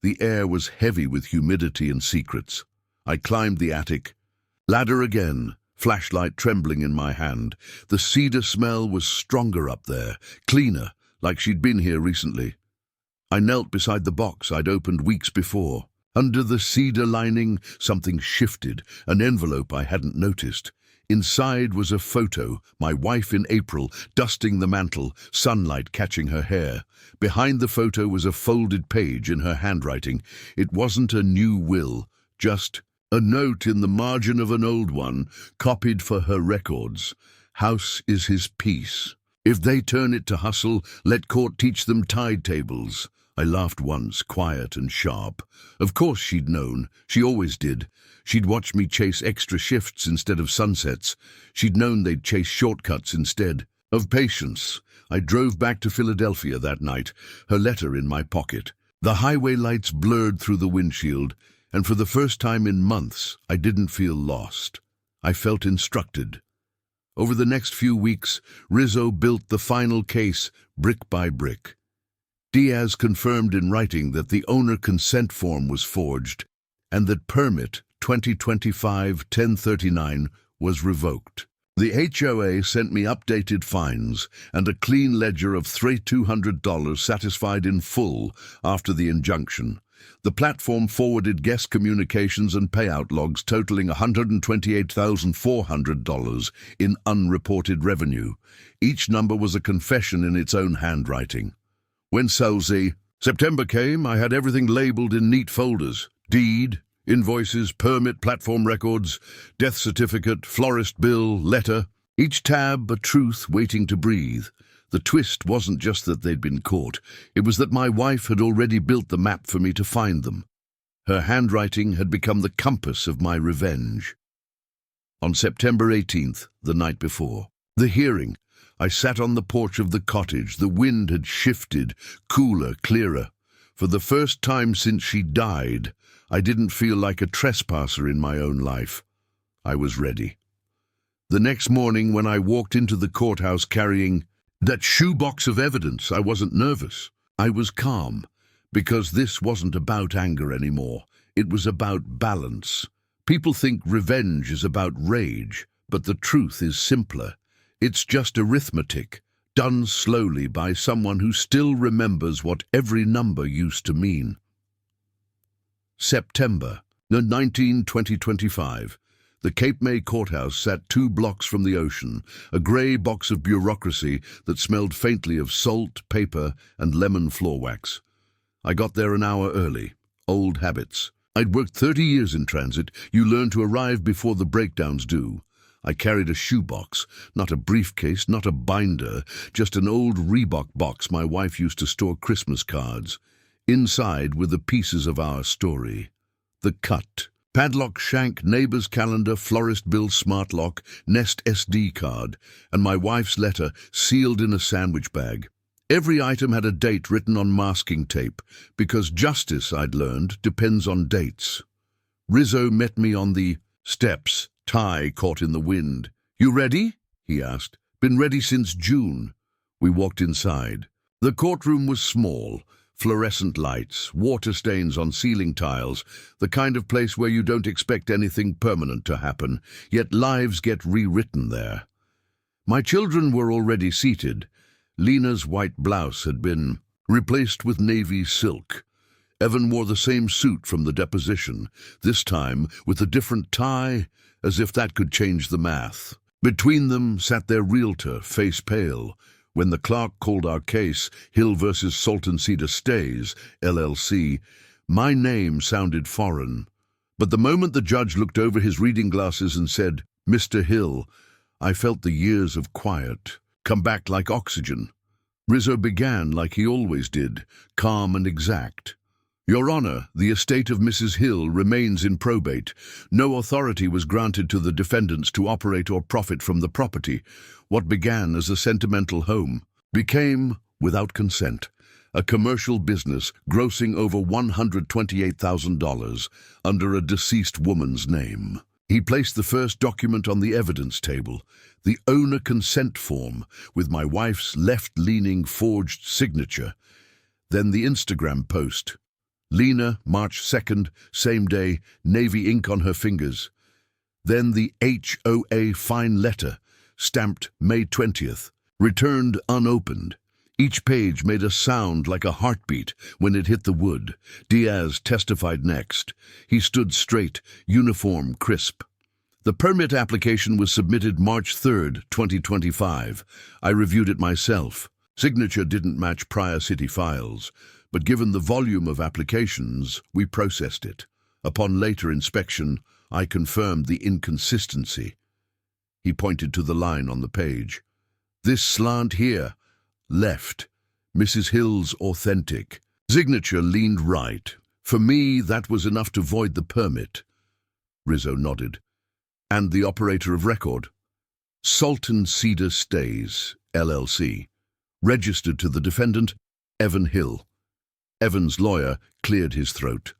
The air was heavy with humidity and secrets. I climbed the attic. Ladder again. Flashlight trembling in my hand. The cedar smell was stronger up there, cleaner, like she'd been here recently. I knelt beside the box I'd opened weeks before. Under the cedar lining, something shifted, an envelope I hadn't noticed. Inside was a photo, my wife in April, dusting the mantel, sunlight catching her hair. Behind the photo was a folded page in her handwriting. It wasn't a new will, just a note in the margin of an old one, copied for her records. "House is his peace. If they turn it to hustle, let court teach them tide tables. I laughed once, quiet and sharp. Of course she'd known. She always did. She'd watched me chase extra shifts instead of sunsets. She'd known they'd chase shortcuts instead of patience. I drove back to Philadelphia that night, her letter in my pocket. The highway lights blurred through the windshield, and for the first time in months, I didn't feel lost. I felt instructed. Over the next few weeks, Rizzo built the final case, brick by brick. Diaz confirmed in writing that the owner consent form was forged and that permit 2025-1039 was revoked. The HOA sent me updated fines and a clean ledger of $200 satisfied in full after the injunction. The platform forwarded guest communications and payout logs totaling $128,400 in unreported revenue. Each number was a confession in its own handwriting. When September came, I had everything labeled in neat folders. Deed, invoices, permit, platform records, death certificate, florist bill, letter. Each tab a truth waiting to breathe. The twist wasn't just that they'd been caught. It was that my wife had already built the map for me to find them. Her handwriting had become the compass of my revenge. On September 18th, the night before, the hearing, I sat on the porch of the cottage. The wind had shifted, cooler, clearer. For the first time since she died, I didn't feel like a trespasser in my own life. I was ready. The next morning, when I walked into the courthouse carrying that shoebox of evidence, I wasn't nervous. I was calm, because this wasn't about anger anymore. It was about balance. People think revenge is about rage, but the truth is simpler. It's just arithmetic, done slowly by someone who still remembers what every number used to mean. September 19, 2025. The Cape May courthouse sat 2 blocks from the ocean, a grey box of bureaucracy that smelled faintly of salt, paper, and lemon floor wax. I got there an hour early. Old habits. I'd worked 30 years in transit. You learn to arrive before the breakdowns do. I carried a shoebox, not a briefcase, not a binder, just an old Reebok box my wife used to store Christmas cards. Inside were the pieces of our story. The cut. Padlock shank, neighbor's calendar, florist bill, smart lock, Nest SD card, and my wife's letter sealed in a sandwich bag. Every item had a date written on masking tape, because justice, I'd learned, depends on dates. Rizzo met me on the steps, tie caught in the wind. "You ready?" he asked. "Been ready since June." We walked inside. The courtroom was small. Fluorescent lights, water stains on ceiling tiles, the kind of place where you don't expect anything permanent to happen, yet lives get rewritten there. My children were already seated. Lena's white blouse had been replaced with navy silk. Evan wore the same suit from the deposition, this time with a different tie, as if that could change the math. Between them sat their realtor, face pale. When the clerk called our case, Hill versus Salton Cedar Stays, LLC, my name sounded foreign. But the moment the judge looked over his reading glasses and said, "Mr. Hill," I felt the years of quiet come back like oxygen. Rizzo began like he always did, calm and exact. "Your Honor, the estate of Mrs. Hill remains in probate. No authority was granted to the defendants to operate or profit from the property. What began as a sentimental home became, without consent, a commercial business grossing over $128,000 under a deceased woman's name." He placed the first document on the evidence table, the owner consent form, with my wife's left-leaning forged signature. Then the Instagram post. Lena, March 2nd, same day, navy ink on her fingers. Then the HOA fine letter, stamped May 20th, returned unopened. Each page made a sound like a heartbeat when it hit the wood. Diaz testified next. He stood straight, uniform, crisp. The permit application was submitted March 3rd, 2025. I reviewed it myself. Signature didn't match prior city files, but given the volume of applications, we processed it. Upon later inspection, I confirmed the inconsistency. He pointed to the line on the page. "This slant here, left, Mrs. Hill's authentic. Signature leaned right. For me, that was enough to void the permit. Rizzo nodded. And the operator of record? Sultan Cedar Stays, LLC. Registered to the defendant, Evan Hill. Evan's lawyer cleared his throat.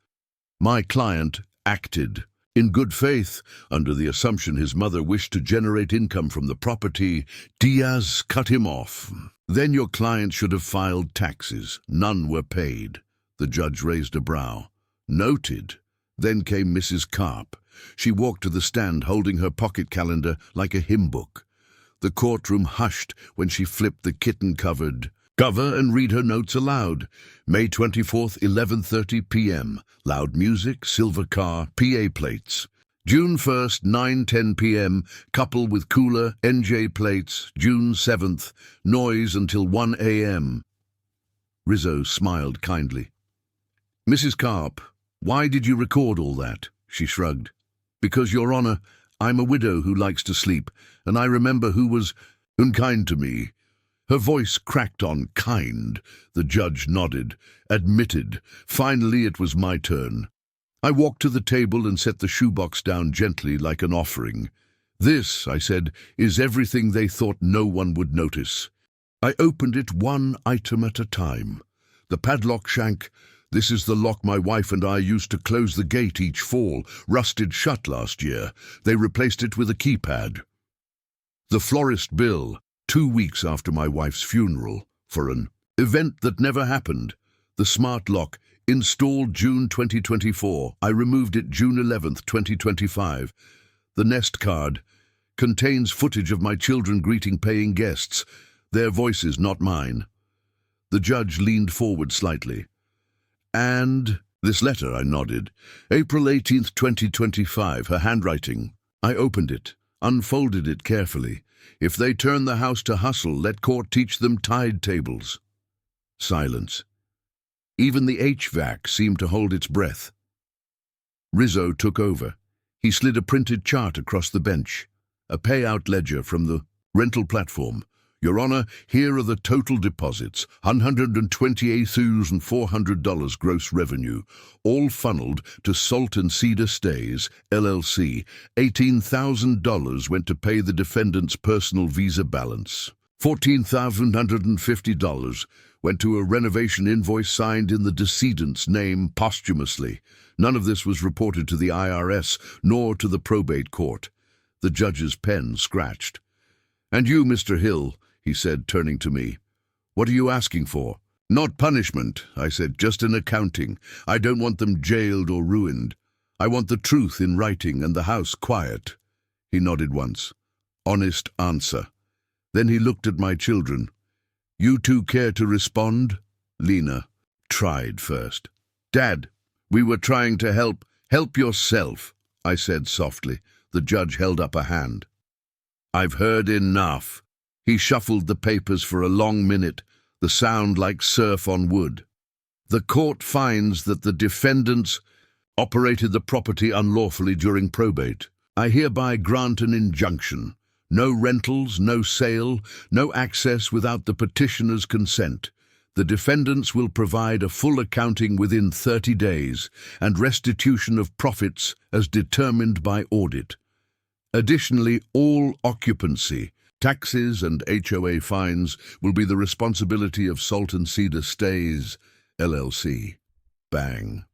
My client acted in good faith, under the assumption his mother wished to generate income from the property. Diaz cut him off. Then your client should have filed taxes. None were paid. The judge raised a brow. Noted. Then came Mrs. Karp. She walked to the stand holding her pocket calendar like a hymn book. The courtroom hushed when she flipped the kitten-covered cover and read her notes aloud. May 24th, 11:30 p.m. Loud music, silver car, PA plates. June 1st, 9:10 p.m. Couple with cooler, NJ plates. June 7th, noise until 1 a.m. Rizzo smiled kindly. Mrs. Karp, why did you record all that? She shrugged. Because, Your Honor, I'm a widow who likes to sleep, and I remember who was unkind to me. Her voice cracked on kind. The judge nodded, admitted. Finally, it was my turn. I walked to the table and set the shoebox down gently like an offering. This, I said, is everything they thought no one would notice. I opened it one item at a time. The padlock shank. This is the lock my wife and I used to close the gate each fall, rusted shut last year. They replaced it with a keypad. The florist bill, 2 weeks after my wife's funeral, for an event that never happened. The smart lock, installed June 2024. I removed it June 11th, 2025. The Nest card contains footage of my children greeting paying guests. Their voices, not mine. The judge leaned forward slightly. And this letter, I nodded. April 18th, 2025, her handwriting. I opened it, unfolded it carefully. If they turn the house to hustle, let court teach them tide tables. Silence. Even the HVAC seemed to hold its breath. Rizzo took over. He slid a printed chart across the bench, a payout ledger from the rental platform. Your Honor, here are the total deposits, $128,400 gross revenue, all funneled to Sultan Cedar Stays, LLC. $18,000 went to pay the defendant's personal visa balance. $14,150 went to a renovation invoice signed in the decedent's name posthumously. None of this was reported to the IRS nor to the probate court. The judge's pen scratched. And you, Mr. Hill, he said, turning to me. What are you asking for? Not punishment, I said, just an accounting. I don't want them jailed or ruined. I want the truth in writing and the house quiet. He nodded once. Honest answer. Then he looked at my children. You two care to respond? Lena tried first. Dad, we were trying to help. Help yourself, I said softly. The judge held up a hand. I've heard enough. He shuffled the papers for a long minute, the sound like surf on wood. The court finds that the defendants operated the property unlawfully during probate. I hereby grant an injunction. No rentals, no sale, no access without the petitioner's consent. The defendants will provide a full accounting within 30 days and restitution of profits as determined by audit. Additionally, all occupancy, taxes and HOA fines will be the responsibility of Sultan Cedar Stays, LLC. Bang.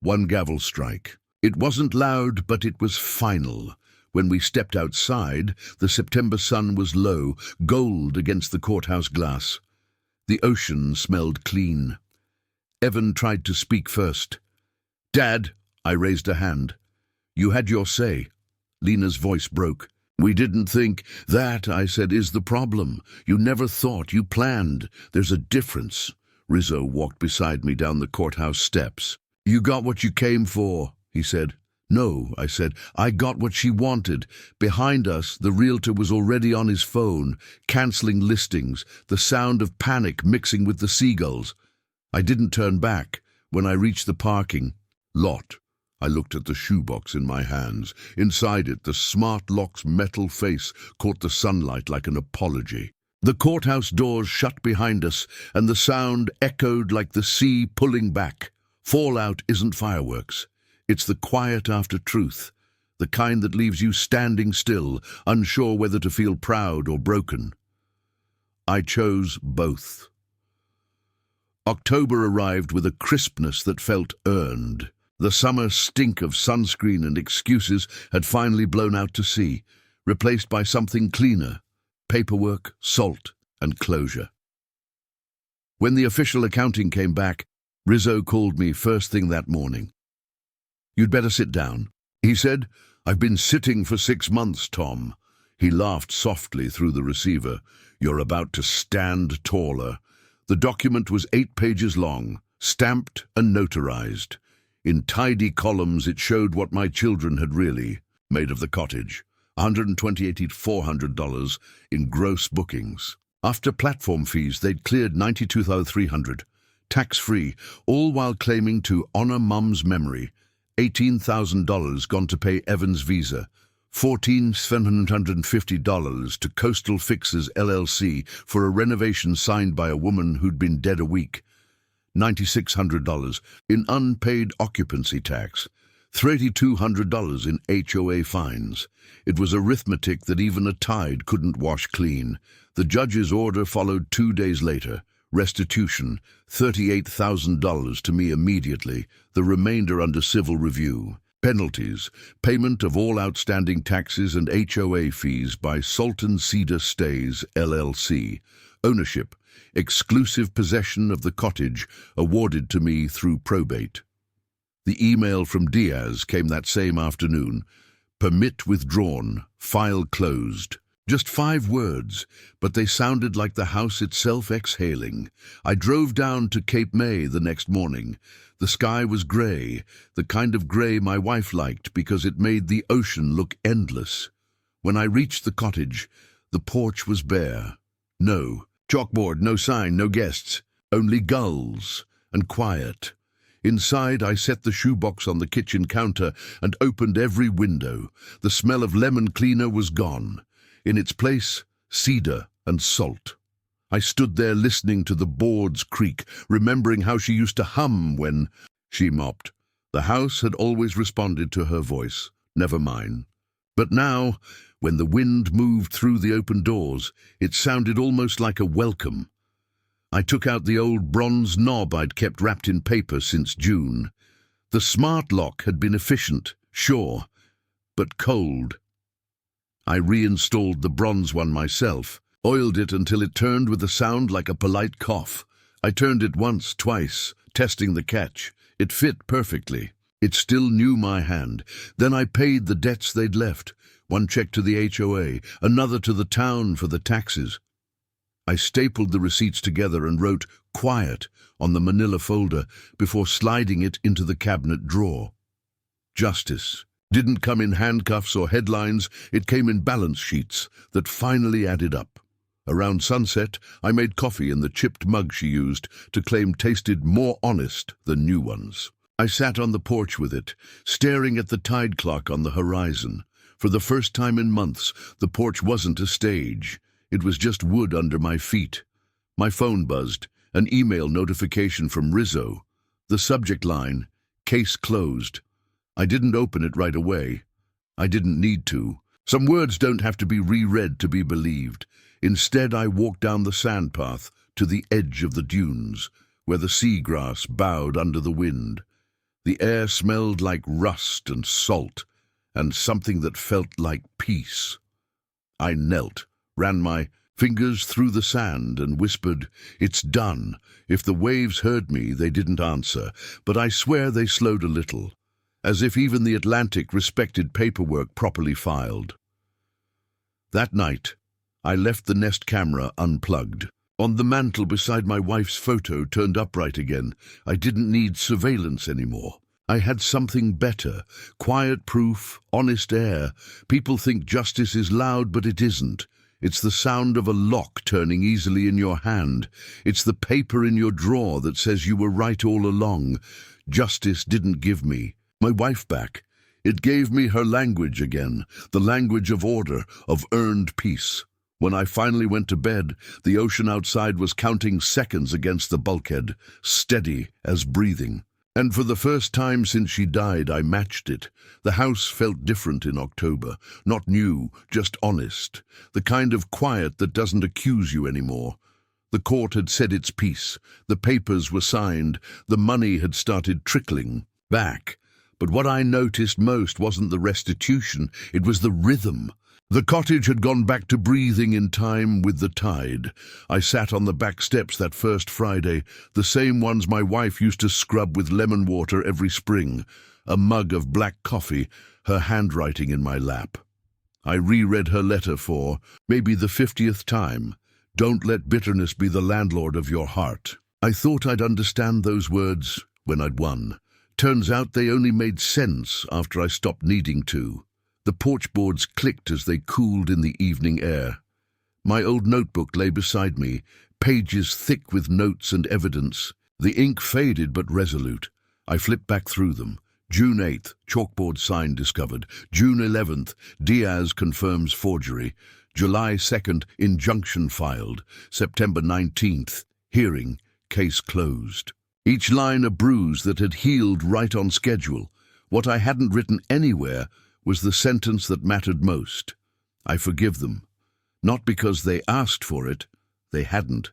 One gavel strike. It wasn't loud, but it was final. When we stepped outside, the September sun was low, gold against the courthouse glass. The ocean smelled clean. Evan tried to speak first. Dad, I raised a hand. You had your say. Lena's voice broke. We didn't think. That, I said, is the problem. You never thought, you planned. There's a difference. Rizzo walked beside me down the courthouse steps. You got what you came for, he said. No, I said, I got what she wanted. Behind us, the realtor was already on his phone, cancelling listings, the sound of panic mixing with the seagulls. I didn't turn back. When I reached the parking lot, I looked at the shoebox in my hands. Inside it, the smart lock's metal face caught the sunlight like an apology. The courthouse doors shut behind us, and the sound echoed like the sea pulling back. Fallout isn't fireworks. It's the quiet after truth, the kind that leaves you standing still, unsure whether to feel proud or broken. I chose both. October arrived with a crispness that felt earned. The summer stink of sunscreen and excuses had finally blown out to sea, replaced by something cleaner: paperwork, salt, and closure. When the official accounting came back, Rizzo called me first thing that morning. "You'd better sit down," he said. "I've been sitting for 6 months, Tom." He laughed softly through the receiver. "You're about to stand taller." The document was 8 pages long, stamped and notarized. In tidy columns, it showed what my children had really made of the cottage: $128,400 in gross bookings. After platform fees, they'd cleared $92,300, tax-free, all while claiming to honor Mum's memory. $18,000 gone to pay Evan's visa, $14,750 to Coastal Fixers LLC for a renovation signed by a woman who'd been dead a week, $9,600 in unpaid occupancy tax, $3,200 in HOA fines. It was arithmetic that even a tide couldn't wash clean. The judge's order followed 2 days later. Restitution, $38,000 to me immediately, the remainder under civil review. Penalties, payment of all outstanding taxes and HOA fees by Salton Cedar Stays LLC. Ownership, exclusive possession of the cottage awarded to me through probate. The email from Diaz came that same afternoon. Permit withdrawn, file closed. Just 5 words, but they sounded like the house itself exhaling. I drove down to Cape May the next morning. The sky was grey, the kind of grey my wife liked because it made the ocean look endless. When I reached the cottage, the porch was bare. No chalkboard, no sign, no guests, only gulls and quiet. Inside, I set the shoebox on the kitchen counter and opened every window. The smell of lemon cleaner was gone. In its place, cedar and salt. I stood there listening to the boards creak, remembering how she used to hum when she mopped. The house had always responded to her voice, never mine. But now, when the wind moved through the open doors, it sounded almost like a welcome. I took out the old bronze knob I'd kept wrapped in paper since June. The smart lock had been efficient, sure, but cold. I reinstalled the bronze one myself, oiled it until it turned with a sound like a polite cough. I turned it once, twice, testing the catch. It fit perfectly. It still knew my hand. Then I paid the debts they'd left. One check to the HOA, another to the town for the taxes. I stapled the receipts together and wrote "Quiet" on the manila folder before sliding it into the cabinet drawer. Justice didn't come in handcuffs or headlines, it came in balance sheets that finally added up. Around sunset, I made coffee in the chipped mug she used to claim tasted more honest than new ones. I sat on the porch with it, staring at the tide clock on the horizon. For the first time in months, the porch wasn't a stage. It was just wood under my feet. My phone buzzed, an email notification from Rizzo. The subject line, "Case closed." I didn't open it right away. I didn't need to. Some words don't have to be reread to be believed. Instead, I walked down the sand path to the edge of the dunes, where the seagrass bowed under the wind. The air smelled like rust and salt, and something that felt like peace. I knelt, ran my fingers through the sand and whispered, "It's done." If the waves heard me, they didn't answer, but I swear they slowed a little, as if even the Atlantic respected paperwork properly filed. That night, I left the Nest camera unplugged. On the mantel beside my wife's photo turned upright again, I didn't need surveillance anymore. I had something better, quiet proof, honest air. People think justice is loud, but it isn't. It's the sound of a lock turning easily in your hand. It's the paper in your drawer that says you were right all along. Justice didn't give me my wife back. It gave me her language again, the language of order, of earned peace. When I finally went to bed, the ocean outside was counting seconds against the bulkhead, steady as breathing. And for the first time since she died, I matched it. The house felt different in October. Not new, just honest. The kind of quiet that doesn't accuse you anymore. The court had said its piece. The papers were signed. The money had started trickling back. But what I noticed most wasn't the restitution, it was the rhythm. The cottage had gone back to breathing in time with the tide. I sat on the back steps that first Friday, the same ones my wife used to scrub with lemon water every spring, a mug of black coffee, her handwriting in my lap. I reread her letter for, maybe the 50th time. Don't let bitterness be the landlord of your heart. I thought I'd understand those words when I'd won. Turns out they only made sense after I stopped needing to. The porch boards clicked as they cooled in the evening air. My old notebook lay beside me, pages thick with notes and evidence. The ink faded but resolute. I flipped back through them. June 8th, chalkboard sign discovered. June 11th, Diaz confirms forgery. July 2nd, injunction filed. September 19th, hearing, case closed. Each line a bruise that had healed right on schedule. What I hadn't written anywhere was the sentence that mattered most. I forgive them. Not because they asked for it, they hadn't,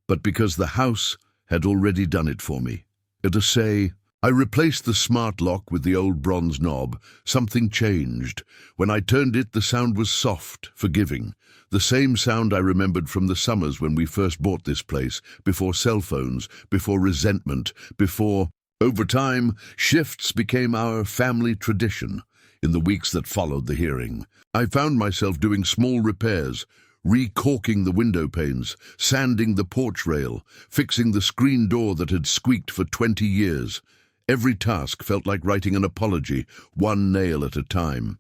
but because the house had already done it for me. To say, I replaced the smart lock with the old bronze knob. Something changed. When I turned it, the sound was soft, forgiving. The same sound I remembered from the summers when we first bought this place, before cell phones, before resentment, before... Over time, shifts became our family tradition. In the weeks that followed the hearing, I found myself doing small repairs, recaulking the window panes, sanding the porch rail, fixing the screen door that had squeaked for 20 years. Every task felt like writing an apology, one nail at a time.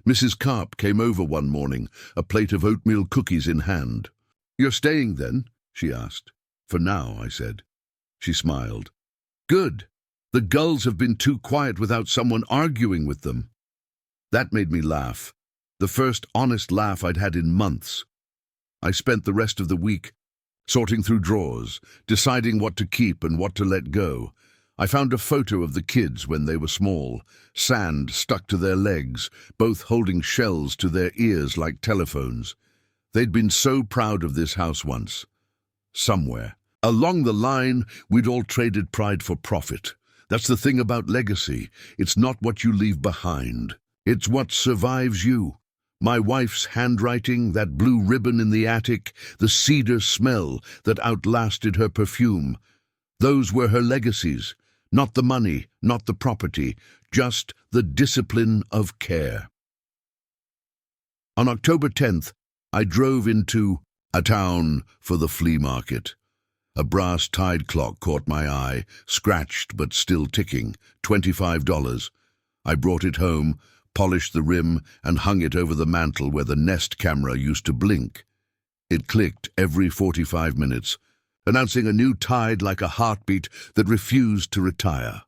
Mrs. Carp came over one morning, a plate of oatmeal cookies in hand. "You're staying then?" she asked. "For now," I said. She smiled. "Good. The gulls have been too quiet without someone arguing with them." That made me laugh. The first honest laugh I'd had in months. I spent the rest of the week sorting through drawers, deciding what to keep and what to let go. I found a photo of the kids when they were small, sand stuck to their legs, both holding shells to their ears like telephones. They'd been so proud of this house once. Somewhere. Along the line, we'd all traded pride for profit. That's the thing about legacy. It's not what you leave behind. It's what survives you. My wife's handwriting, that blue ribbon in the attic, the cedar smell that outlasted her perfume. Those were her legacies. Not the money, not the property, just the discipline of care. On October 10th, I drove into a town for the flea market. A brass tide clock caught my eye, scratched but still ticking, $25. I brought it home, polished the rim, and hung it over the mantel where the Nest camera used to blink. It clicked every 45 minutes, announcing a new tide like a heartbeat that refused to retire.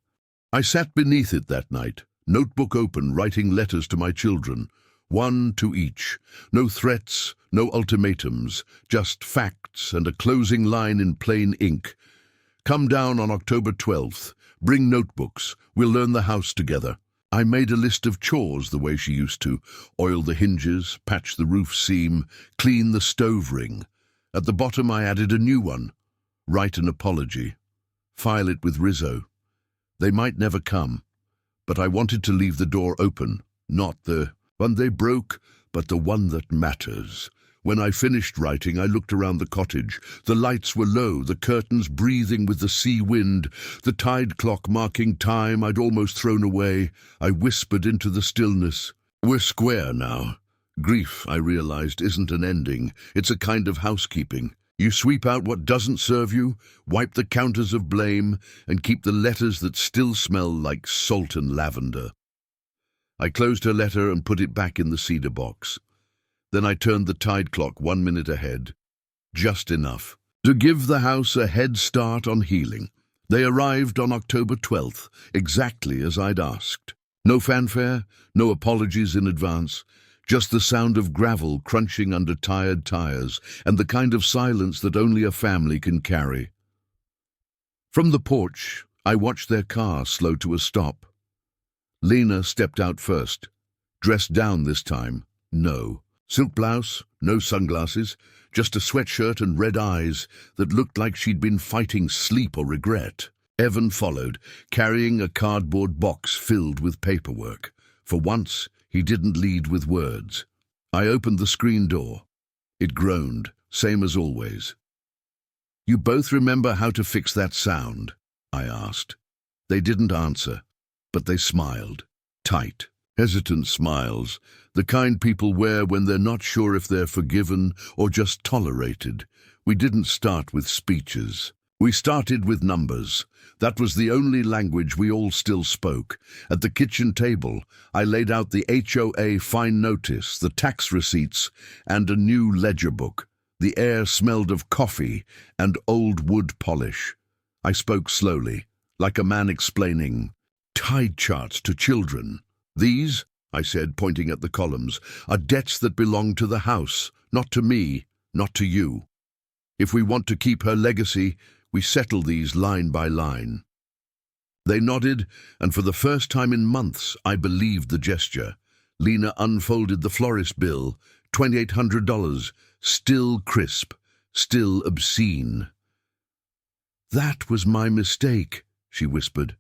I sat beneath it that night, notebook open, writing letters to my children, one to each. No threats, no ultimatums, just facts and a closing line in plain ink. "Come down on October 12th. Bring notebooks. We'll learn the house together." I made a list of chores the way she used to. Oil the hinges, patch the roof seam, clean the stove ring. At the bottom I added a new one. Write an apology. File it with Rizzo. They might never come, but I wanted to leave the door open, not the one they broke, but the one that matters. When I finished writing, I looked around the cottage. The lights were low, the curtains breathing with the sea wind, the tide clock marking time I'd almost thrown away. I whispered into the stillness, "We're square now." Grief, I realized, isn't an ending. It's a kind of housekeeping. You sweep out what doesn't serve you, wipe the counters of blame, and keep the letters that still smell like salt and lavender. I closed her letter and put it back in the cedar box. Then I turned the tide clock 1 minute ahead. Just enough to give the house a head start on healing. They arrived on October 12th, exactly as I'd asked. No fanfare, no apologies in advance, Just the sound of gravel crunching under tired tires, and the kind of silence that only a family can carry. From the porch, I watched their car slow to a stop. Lena stepped out first, dressed down this time. No. Silk blouse, no sunglasses, just a sweatshirt and red eyes that looked like she'd been fighting sleep or regret. Evan followed, carrying a cardboard box filled with paperwork. For once, he didn't lead with words. I opened the screen door. It groaned, same as always. "You both remember how to fix that sound?" I asked. They didn't answer, but they smiled. Tight, hesitant smiles, the kind people wear when they're not sure if they're forgiven or just tolerated. We didn't start with speeches. We started with numbers. That was the only language we all still spoke. At the kitchen table, I laid out the HOA fine notice, the tax receipts, and a new ledger book. The air smelled of coffee and old wood polish. I spoke slowly, like a man explaining tide charts to children. "These," I said, pointing at the columns, "are debts that belong to the house, not to me, not to you. If we want to keep her legacy, we settle these line by line." They nodded, and for the first time in months, I believed the gesture. Lena unfolded the florist bill, $2,800, still crisp, still obscene. "That was my mistake," she whispered.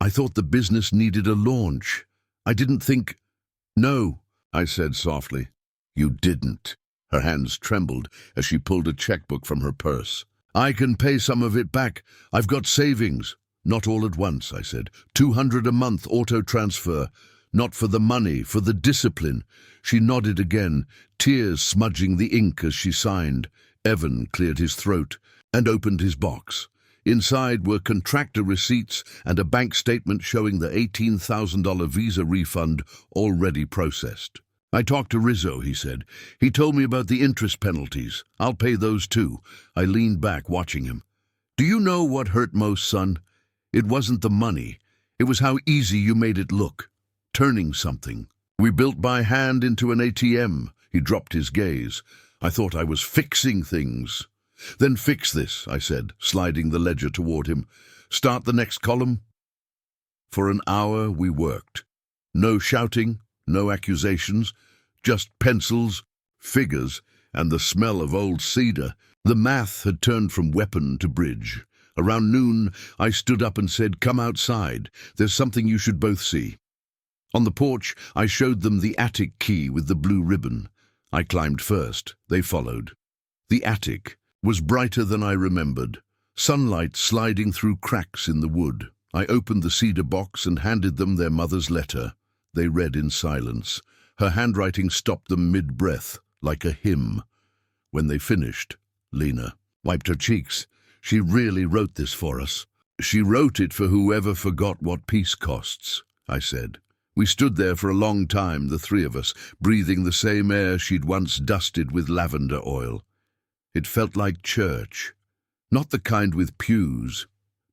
"I thought the business needed a launch. I didn't think—" "No," I said softly. "You didn't." Her hands trembled as she pulled a checkbook from her purse. "I can pay some of it back. I've got savings." "Not all at once," I said. $200 a month auto transfer. Not for the money, for the discipline." She nodded again, tears smudging the ink as she signed. Evan cleared his throat and opened his box. Inside were contractor receipts and a bank statement showing the $18,000 visa refund already processed. "I talked to Rizzo," he said. "He told me about the interest penalties. I'll pay those too." I leaned back, watching him. "Do you know what hurt most, son? It wasn't the money. It was how easy you made it look. Turning something we built by hand into an ATM." He dropped his gaze. I thought I was fixing things. "Then fix this," I said, sliding the ledger toward him. "Start the next column." For an hour we worked. No shouting, no accusations, just pencils, figures, and the smell of old cedar. The math had turned from weapon to bridge. Around noon, I stood up and said, "Come outside. There's something you should both see." On the porch, I showed them the attic key with the blue ribbon. I climbed first. They followed. The attic was brighter than I remembered, sunlight sliding through cracks in the wood. I opened the cedar box and handed them their mother's letter. They read in silence. Her handwriting stopped them mid-breath, like a hymn. When they finished, Lena wiped her cheeks. "She really wrote this for us." "She wrote it for whoever forgot what peace costs," I said. We stood there for a long time, the three of us, breathing the same air she'd once dusted with lavender oil. It felt like church. Not the kind with pews,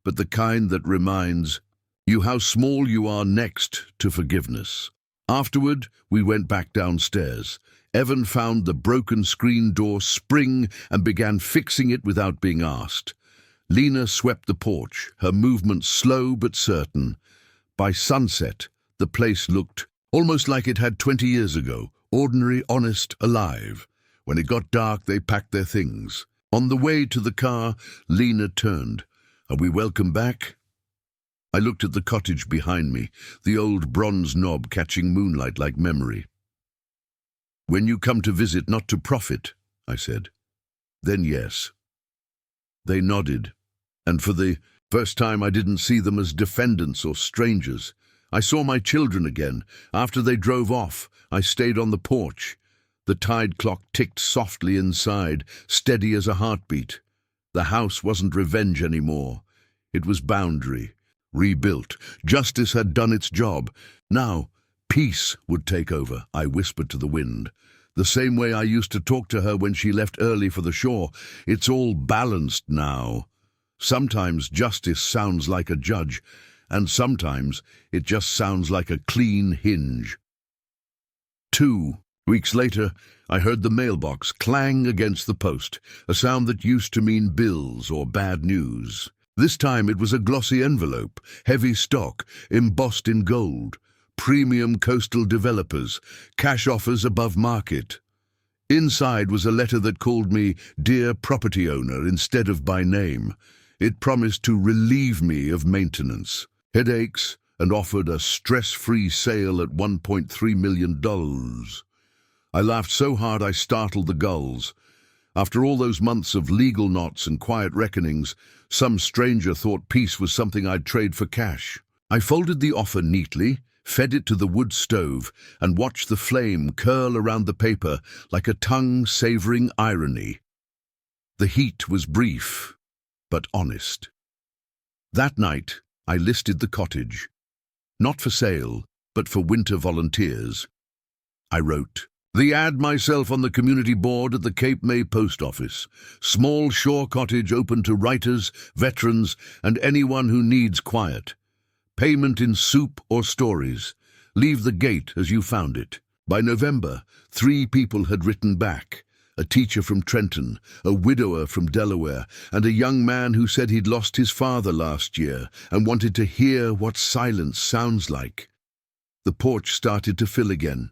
but the kind that reminds you how small you are next to forgiveness. Afterward, we went back downstairs. Evan found the broken screen door spring and began fixing it without being asked. Lena swept the porch, her movements slow but certain. By sunset, the place looked almost like it had 20 years ago, ordinary, honest, alive. When it got dark, they packed their things. On the way to the car, Lena turned. "Are we welcome back?" I looked at the cottage behind me, the old bronze knob catching moonlight like memory. "When you come to visit, not to profit," I said. "Then yes." They nodded, and for the first time I didn't see them as defendants or strangers. I saw my children again. After they drove off, I stayed on the porch. The tide clock ticked softly inside, steady as a heartbeat. The house wasn't revenge anymore. It was boundary, rebuilt. Justice had done its job. Now, peace would take over, I whispered to the wind. The same way I used to talk to her when she left early for the shore. It's all balanced now. Sometimes justice sounds like a judge, and sometimes it just sounds like a clean hinge. 2 weeks later, I heard the mailbox clang against the post, a sound that used to mean bills or bad news. This time it was a glossy envelope, heavy stock, embossed in gold. Premium coastal developers, cash offers above market. Inside was a letter that called me Dear Property Owner instead of by name. It promised to relieve me of maintenance, headaches, and offered a stress-free sale at $1.3 million. I laughed so hard I startled the gulls. After all those months of legal knots and quiet reckonings, some stranger thought peace was something I'd trade for cash. I folded the offer neatly, fed it to the wood stove, and watched the flame curl around the paper like a tongue savoring irony. The heat was brief, but honest. That night, I listed the cottage. Not for sale, but for winter volunteers. I wrote, "The ad myself on the community board at the Cape May post office. Small shore cottage open to writers, veterans, and anyone who needs quiet. Payment in soup or stories. Leave the gate as you found it." By November, 3 people had written back. A teacher from Trenton, a widower from Delaware, and a young man who said he'd lost his father last year and wanted to hear what silence sounds like. The porch started to fill again.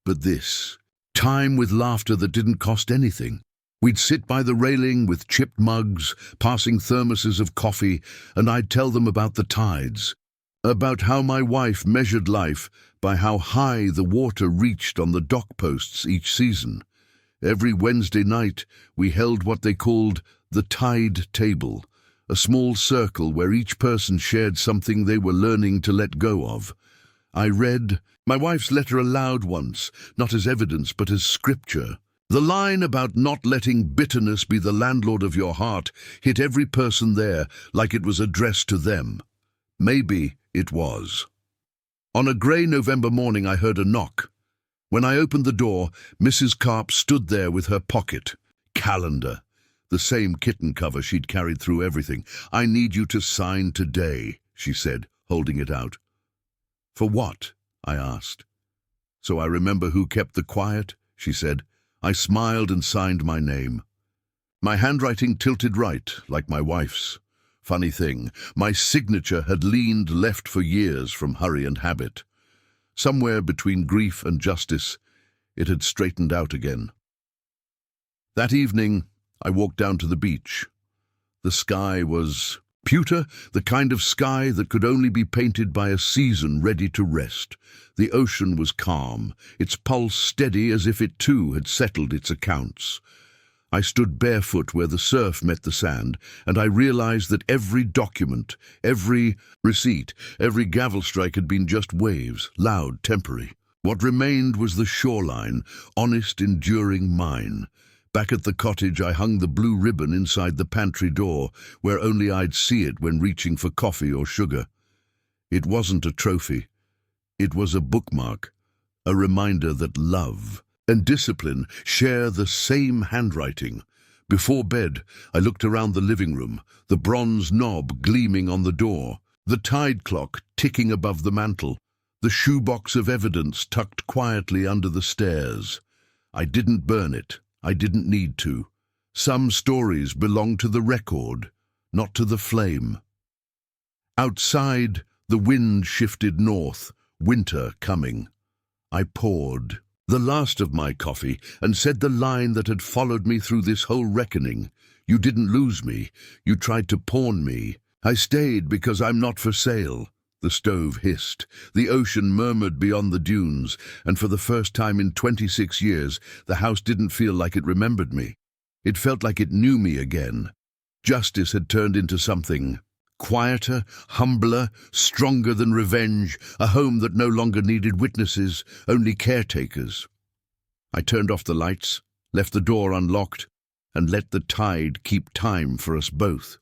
But this time with laughter that didn't cost anything. We'd sit by the railing with chipped mugs, passing thermoses of coffee, and I'd tell them about the tides, about how my wife measured life by how high the water reached on the dock posts each season. Every Wednesday night, we held what they called the tide table, a small circle where each person shared something they were learning to let go of. I read my wife's letter aloud once, not as evidence but as scripture. The line about not letting bitterness be the landlord of your heart hit every person there like it was addressed to them. Maybe it was. On a grey November morning I heard a knock. When I opened the door, Mrs. Carp stood there with her pocket calendar, the same kitten cover she'd carried through everything. "I need you to sign today," she said, holding it out. "For what?" I asked. "So I remember who kept the quiet," she said. I smiled and signed my name. My handwriting tilted right, like my wife's. Funny thing, my signature had leaned left for years from hurry and habit. Somewhere between grief and justice, it had straightened out again. That evening, I walked down to the beach. The sky was pewter, the kind of sky that could only be painted by a season ready to rest. The ocean was calm, its pulse steady as if it too had settled its accounts. I stood barefoot where the surf met the sand, and I realized that every document, every receipt, every gavel strike had been just waves, loud, temporary. What remained was the shoreline, honest, enduring mine. Back at the cottage, I hung the blue ribbon inside the pantry door, where only I'd see it when reaching for coffee or sugar. It wasn't a trophy. It was a bookmark, a reminder that love and discipline share the same handwriting. Before bed, I looked around the living room, the bronze knob gleaming on the door, the tide clock ticking above the mantel, the shoebox of evidence tucked quietly under the stairs. I didn't burn it. I didn't need to. Some stories belong to the record, not to the flame. Outside, the wind shifted north, winter coming. I poured the last of my coffee and said the line that had followed me through this whole reckoning. "You didn't lose me. You tried to pawn me. I stayed because I'm not for sale." The stove hissed. The ocean murmured beyond the dunes, and for the first time in 26 years, the house didn't feel like it remembered me. It felt like it knew me again. Justice had turned into something quieter, humbler, stronger than revenge, a home that no longer needed witnesses, only caretakers. I turned off the lights, left the door unlocked, and let the tide keep time for us both.